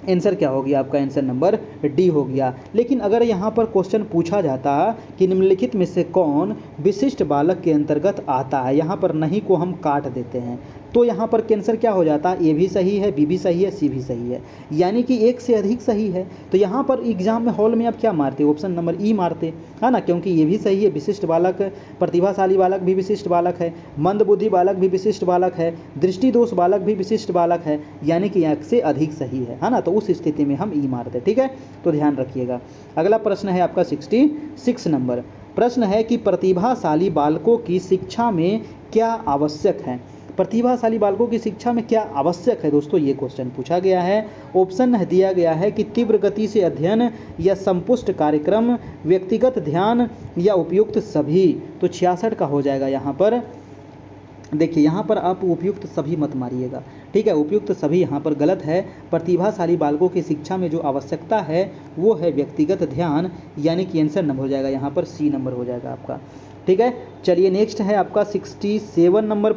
आंसर क्या हो गया आपका आंसर नंबर डी हो गया। लेकिन अगर यहाँ पर क्वेश्चन पूछा जाता कि निम्नलिखित में से कौन विशिष्ट बालक के अंतर्गत आता है, यहाँ पर नहीं को हम काट देते हैं, तो यहाँ पर कैंसर क्या हो जाता है, ए भी सही है, बी भी सही है, सी भी सही है, यानी कि एक से अधिक सही है। तो यहाँ पर एग्जाम में हॉल में आप क्या मारते, ऑप्शन नंबर ई मारते, है ना, क्योंकि ये भी सही है, विशिष्ट बालक, प्रतिभाशाली बालक भी विशिष्ट बालक है, मंद बुद्धि बालक भी विशिष्ट बालक है, दृष्टि दोष बालक भी विशिष्ट बालक है, यानी कि एक से अधिक सही है ना। तो उस स्थिति में हम ई मारते, ठीक है, तो ध्यान रखिएगा। अगला प्रश्न है आपका 66 नंबर प्रश्न है कि प्रतिभाशाली बालकों की शिक्षा में क्या आवश्यक है। प्रतिभाशाली बालकों की शिक्षा में क्या आवश्यक है दोस्तों, ये क्वेश्चन पूछा गया है। ऑप्शन दिया गया है कि तीव्र गति से अध्ययन या संपुष्ट कार्यक्रम, व्यक्तिगत ध्यान या उपयुक्त सभी। तो 66 का हो जाएगा यहाँ पर। देखिए यहाँ पर आप उपयुक्त सभी मत मारिएगा, ठीक है, उपयुक्त सभी यहाँ पर गलत है। प्रतिभाशाली बालकों की शिक्षा में जो आवश्यकता है वो है व्यक्तिगत ध्यान, यानी कि आंसर नंबर हो जाएगा यहाँ पर सी नंबर हो जाएगा आपका, ठीक है। चलिए नेक्स्ट है आपका 67 नंबर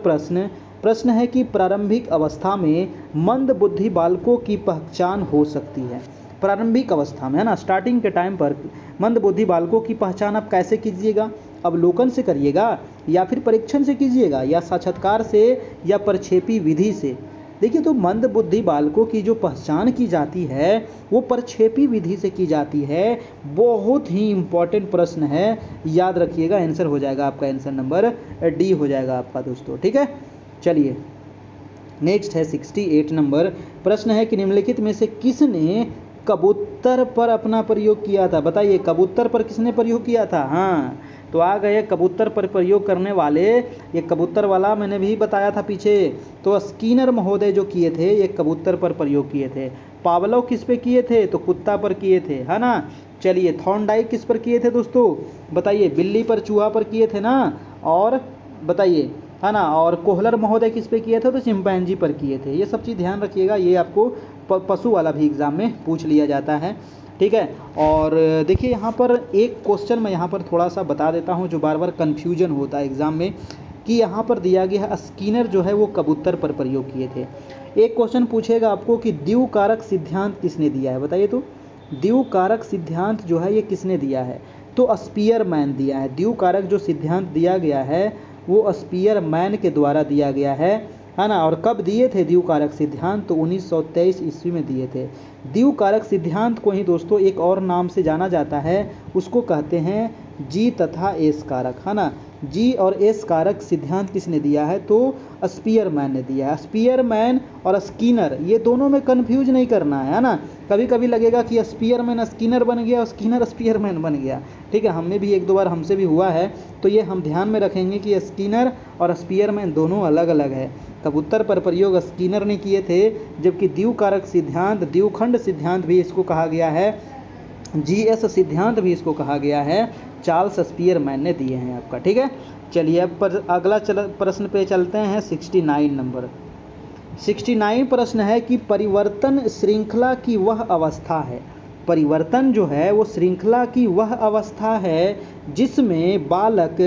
प्रश्न है कि प्रारंभिक अवस्था में मंद बुद्धि बालकों की पहचान हो सकती है। प्रारंभिक अवस्था में, है ना, स्टार्टिंग के टाइम पर मंद बुद्धि बालकों की पहचान आप कैसे कीजिएगा, अवलोकन से करिएगा या फिर परीक्षण से कीजिएगा या साक्षात्कार से या प्रक्षेपी विधि से। देखिए तो मंद बुद्धि बालकों की जो पहचान की जाती है वो प्रक्षेपी विधि से की जाती है। बहुत ही इंपॉर्टेंट प्रश्न है, याद रखिएगा, आंसर हो जाएगा आपका आंसर नंबर डी हो जाएगा आपका दोस्तों, ठीक है। चलिए नेक्स्ट है 68 नंबर प्रश्न है कि निम्नलिखित में से किसने कबूतर पर अपना प्रयोग किया था। बताइए कबूतर पर किसने प्रयोग किया था। हाँ तो आ गए कबूतर पर प्रयोग करने वाले, ये कबूतर वाला मैंने भी बताया था पीछे, तो स्किनर महोदय जो किए थे ये कबूतर पर प्रयोग किए थे। पावलोव किस पे किए थे, तो कुत्ता पर किए थे, है ना। चलिए थॉर्नडाइक किस पर किए थे दोस्तों, बताइए बिल्ली पर, चूहा पर किए थे ना, और बताइए, है ना, और कोहलर महोदय किस पे किए थे, तो चिंपैंजी पर किए थे। ये सब चीज़ ध्यान रखिएगा, ये आपको पशु वाला भी एग्जाम में पूछ लिया जाता है। ठीक है। और देखिए यहाँ पर एक क्वेश्चन मैं यहाँ पर थोड़ा सा बता देता हूँ जो बार बार कन्फ्यूजन होता है एग्ज़ाम में, कि यहाँ पर दिया गया है स्किनर जो है वो कबूतर पर प्रयोग किए थे। एक क्वेश्चन पूछेगा आपको कि द्विकारक सिद्धांत किसने दिया है, बताइए तो। द्विकारक सिद्धांत जो है ये किसने दिया है, तो स्पीयरमैन दिया है। द्विकारक जो सिद्धांत दिया गया है वो स्पीयरमैन के द्वारा दिया गया है ना। और कब दिए थे द्विकारक सिद्धांत, तो 1923 ईस्वी में दिए थे। द्विकारक सिद्धांत को ही दोस्तों एक और नाम से जाना जाता है, उसको कहते हैं जी तथा एस कारक, है ना। जी और एस कारक सिद्धांत किसने दिया है, तो स्पीयरमैन ने दिया है। स्पीयरमैन और स्किनर ये दोनों में कंफ्यूज नहीं करना है ना। कभी कभी लगेगा कि स्पीयरमैन स्किनर बन गया और स्किनर स्पीयरमैन बन गया, ठीक है। हमने भी एक दो बार हमसे भी हुआ है, तो ये हम ध्यान में रखेंगे कि स्किनर और स्पीयरमैन दोनों अलग अलग है। कबूतर पर प्रयोग स्किनर ने किए थे, जबकि द्विकारक सिद्धांत, द्विखंड सिद्धांत भी इसको कहा गया है, जीएस सिद्धांत भी इसको कहा गया है, चार्ल्स स्पीयरमैन ने दिए हैं आपका, ठीक है। चलिए अब अगला प्रश्न पे चलते हैं। 69 नंबर 69 प्रश्न है कि परिवर्तन श्रृंखला की वह अवस्था है, परिवर्तन जो है वो श्रृंखला की वह अवस्था है जिसमें बालक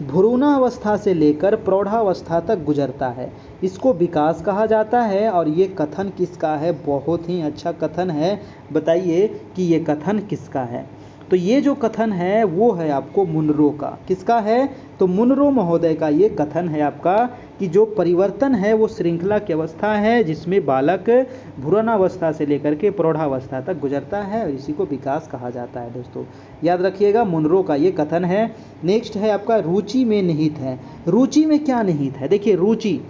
भ्रूणावस्था से लेकर प्रौढ़ावस्था तक गुजरता है, इसको विकास कहा जाता है। और ये कथन किसका है, बहुत ही अच्छा कथन है, बताइए कि ये कथन किसका है। तो ये जो कथन है वो है आपको मुनरो का। किसका है, तो मुनरो महोदय का ये कथन है आपका, कि जो परिवर्तन है वो श्रृंखला की अवस्था है जिसमें बालक भ्रूणावस्था से लेकर के प्रौढ़ावस्था तक गुजरता है, और इसी को विकास कहा जाता है। दोस्तों याद रखिएगा, मुनरो का ये कथन है। नेक्स्ट है आपका रुचि में निहित है। रुचि में क्या निहित है, देखिए रुचि,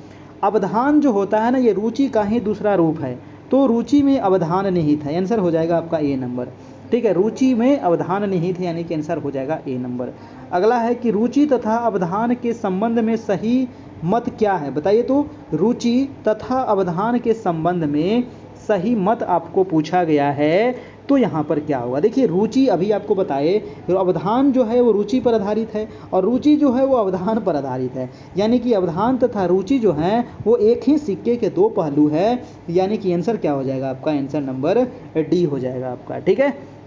अवधान जो होता है ना, ये रुचि का ही दूसरा रूप है, तो रुचि में अवधान निहित है, आंसर हो जाएगा आपका ए नंबर, ठीक है। रुचि में अवधान निहित है यानी कि आंसर हो जाएगा ए नंबर। अगला है कि रुचि तथा अवधान के संबंध में सही मत क्या है, बताइए तो। रुचि तथा अवधान के संबंध में सही मत आपको पूछा गया है, तो यहाँ पर क्या होगा, देखिए रुचि अभी आपको बताए, तो अवधान जो है वो रुचि पर आधारित है और रुचि जो है वो अवधान पर आधारित है, यानी कि अवधान तथा रुचि जो है वो एक ही सिक्के के दो पहलू है, यानी कि आंसर क्या हो जाएगा आपका, आंसर नंबर डी हो जाएगा आपका, ठीक है।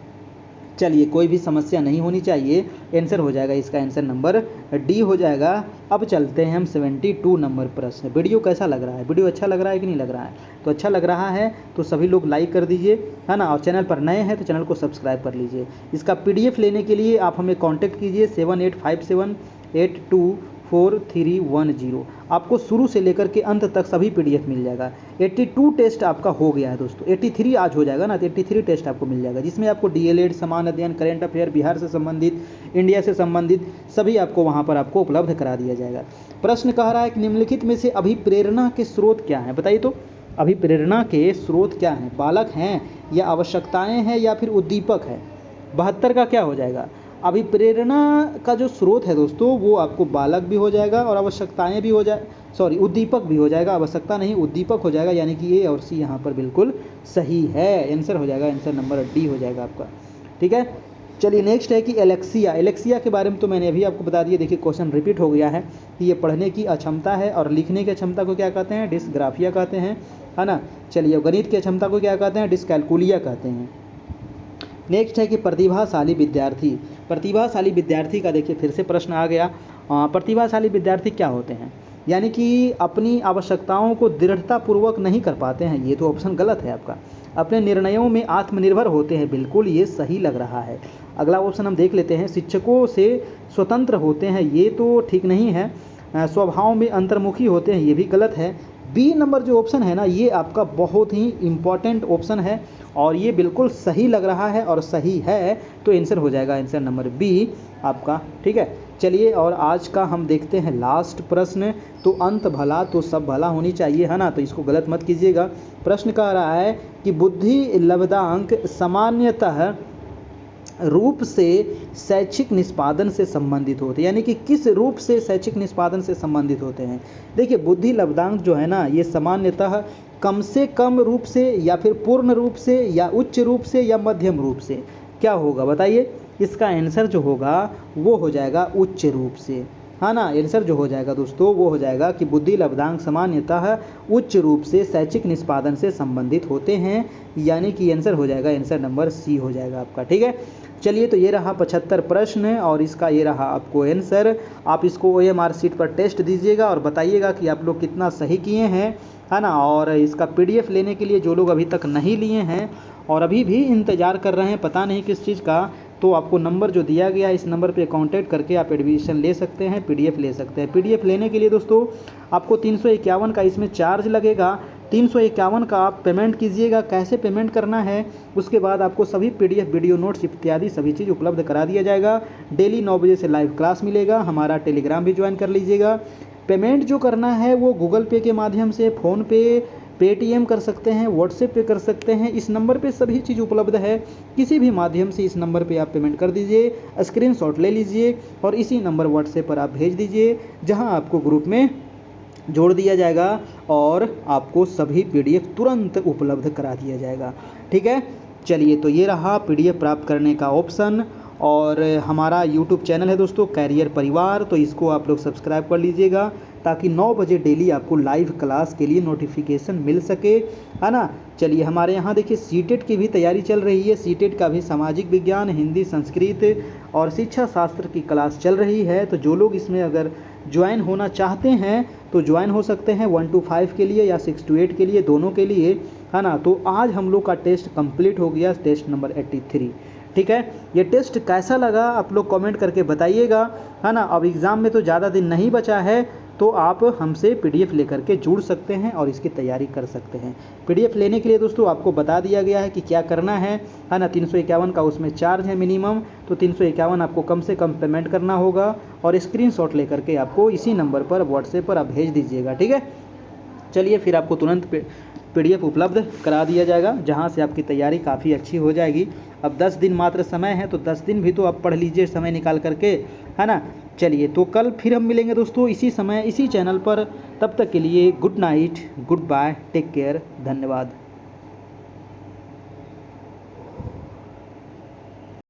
चलिए कोई भी समस्या नहीं होनी चाहिए, आंसर हो जाएगा इसका, आंसर नंबर डी हो जाएगा। अब चलते हैं हम 72 नंबर प्रश्न। वीडियो कैसा लग रहा है, वीडियो अच्छा लग रहा है कि नहीं लग रहा है, तो अच्छा लग रहा है तो सभी लोग लाइक कर दीजिए, है ना। और चैनल पर नए हैं तो चैनल को सब्सक्राइब कर लीजिए। इसका PDF लेने के लिए आप हमें कॉन्टैक्ट कीजिए 7857824310। आपको शुरू से लेकर के अंत तक सभी PDF मिल जाएगा। 82 टेस्ट आपका हो गया है दोस्तों, 83 आज हो जाएगा ना, तो 83 टेस्ट आपको मिल जाएगा, जिसमें आपको DLED, समान अध्ययन, करेंट अफेयर, बिहार से संबंधित, इंडिया से संबंधित सभी आपको वहाँ पर आपको उपलब्ध करा दिया जाएगा। प्रश्न कह रहा है कि निम्नलिखित में से अभिप्रेरणा के स्रोत क्या हैं, बताइए तो। अभिप्रेरणा के स्रोत क्या हैं, बालक हैं या आवश्यकताएँ हैं या फिर उद्दीपक है। 72 का क्या हो जाएगा, अभिप्रेरणा का जो स्रोत है दोस्तों वो आपको बालक भी हो जाएगा और आवश्यकताएं भी हो जाए, सॉरी उद्दीपक भी हो जाएगा, आवश्यकता नहीं उद्दीपक हो जाएगा, यानी कि ए और सी यहाँ पर बिल्कुल सही है, आंसर हो जाएगा, आंसर नंबर डी हो जाएगा आपका, ठीक है। चलिए नेक्स्ट है कि एलेक्सिया। एलेक्सिया के बारे में तो मैंने अभी आपको बता दिया, देखिए क्वेश्चन रिपीट हो गया है कि ये पढ़ने की अक्षमता है और लिखने की अक्षमता को क्या कहते हैं, डिस्ग्राफिया कहते हैं, है ना। चलिए गणित की अक्षमता को क्या कहते हैं, डिस्कैलकुलिया कहते हैं। नेक्स्ट है कि प्रतिभाशाली विद्यार्थी। प्रतिभाशाली विद्यार्थी का देखिए फिर से प्रश्न आ गया। प्रतिभाशाली विद्यार्थी क्या होते हैं, यानी कि अपनी आवश्यकताओं को दृढ़तापूर्वक नहीं कर पाते हैं, ये तो ऑप्शन गलत है आपका। अपने निर्णयों में आत्मनिर्भर होते हैं, बिल्कुल ये सही लग रहा है। अगला ऑप्शन हम देख लेते हैं, शिक्षकों से स्वतंत्र होते हैं, ये तो ठीक नहीं है। स्वभाव में अंतर्मुखी होते हैं, ये भी गलत है। बी नंबर जो ऑप्शन है ना, ये आपका बहुत ही इम्पॉर्टेंट ऑप्शन है और ये बिल्कुल सही लग रहा है और सही है, तो आंसर हो जाएगा आंसर नंबर बी आपका, ठीक है। चलिए और आज का हम देखते हैं लास्ट प्रश्न। तो अंत भला तो सब भला होनी चाहिए, है ना, तो इसको गलत मत कीजिएगा। प्रश्न कह रहा है कि बुद्धि लब्धांक सामान्यतः रूप से शैक्षिक निष्पादन से संबंधित होते हैं, यानी कि किस रूप से शैक्षिक निष्पादन से संबंधित होते हैं। देखिए बुद्धि लब्धांक जो है ना, ये सामान्यतः कम से कम रूप से या फिर पूर्ण रूप से या उच्च रूप से या मध्यम रूप से, क्या होगा बताइए। इसका आंसर जो होगा वो हो जाएगा उच्च रूप से, हाँ ना। आंसर जो हो जाएगा दोस्तों वो हो जाएगा कि बुद्धि लब्धांक सामान्यतः उच्च रूप से शैक्षिक निष्पादन से संबंधित होते हैं, यानी कि आंसर हो जाएगा, आंसर नंबर सी हो जाएगा आपका। ठीक है, चलिए तो ये रहा 75 प्रश्न और इसका ये रहा आपको आंसर। आप इसको OMR शीट पर टेस्ट दीजिएगा और बताइएगा कि आप लोग कितना सही किए हैं, है ना। और इसका PDF लेने के लिए जो लोग अभी तक नहीं लिए हैं और अभी भी इंतज़ार कर रहे हैं पता नहीं किस चीज़ का, तो आपको नंबर जो दिया गया है इस नंबर पे कांटेक्ट करके आप एडमिशन ले सकते हैं, PDF ले सकते हैं। PDF लेने के लिए दोस्तों आपको 351 का इसमें चार्ज लगेगा। 351 का आप पेमेंट कीजिएगा। कैसे पेमेंट करना है, उसके बाद आपको सभी PDF वीडियो नोट्स इत्यादि सभी चीज़ उपलब्ध करा दिया जाएगा। डेली 9 बजे से लाइव क्लास मिलेगा। हमारा टेलीग्राम भी ज्वाइन कर लीजिएगा। पेमेंट जो करना है वो गूगल पे के माध्यम से, फ़ोनपे, पेटीएम कर सकते हैं, व्हाट्सएप पे कर सकते हैं। इस नंबर पे सभी चीज़ उपलब्ध है। किसी भी माध्यम से इस नंबर पे आप पेमेंट कर दीजिए, स्क्रीनशॉट ले लीजिए और इसी नंबर व्हाट्सएप पर आप भेज दीजिए, जहां आपको ग्रुप में जोड़ दिया जाएगा और आपको सभी PDF तुरंत उपलब्ध करा दिया जाएगा। ठीक है, चलिए तो ये रहा PDF प्राप्त करने का ऑप्शन। और हमारा YouTube चैनल है दोस्तों कैरियर परिवार, तो इसको आप लोग सब्सक्राइब कर लीजिएगा ताकि 9 बजे डेली आपको लाइव क्लास के लिए नोटिफिकेशन मिल सके, है ना। चलिए हमारे यहाँ देखिए सीटेट की भी तैयारी चल रही है। सीटेट का भी सामाजिक विज्ञान, हिंदी, संस्कृत और शिक्षा शास्त्र की क्लास चल रही है। तो जो लोग इसमें अगर ज्वाइन होना चाहते हैं तो ज्वाइन हो सकते हैं 1 to 5 के लिए या 6 to 8 के लिए, दोनों के लिए, है ना। तो आज हम लोग का टेस्ट कंप्लीट हो गया, टेस्ट नंबर 83। ठीक है, ये टेस्ट कैसा लगा आप लोग कमेंट करके बताइएगा, है ना। अब एग्ज़ाम में तो ज़्यादा दिन नहीं बचा है, तो आप हमसे PDF लेकर के जुड़ सकते हैं और इसकी तैयारी कर सकते हैं। PDF लेने के लिए दोस्तों आपको बता दिया गया है कि क्या करना है ना। 351 का उसमें चार्ज है मिनिमम, तो 351 आपको कम से कम पेमेंट करना होगा और स्क्रीनशॉट लेकर के आपको इसी नंबर पर व्हाट्सएप पर आप भेज दीजिएगा। ठीक है, चलिए फिर आपको तुरंत PDF उपलब्ध करा दिया जाएगा, जहां से आपकी तैयारी काफ़ी अच्छी हो जाएगी। अब 10 दिन मात्र समय है, तो 10 दिन भी तो आप पढ़ लीजिए समय निकाल करके, है ना। चलिए तो कल फिर हम मिलेंगे दोस्तों इसी समय इसी चैनल पर। तब तक के लिए good night, good bye, take care, धन्यवाद।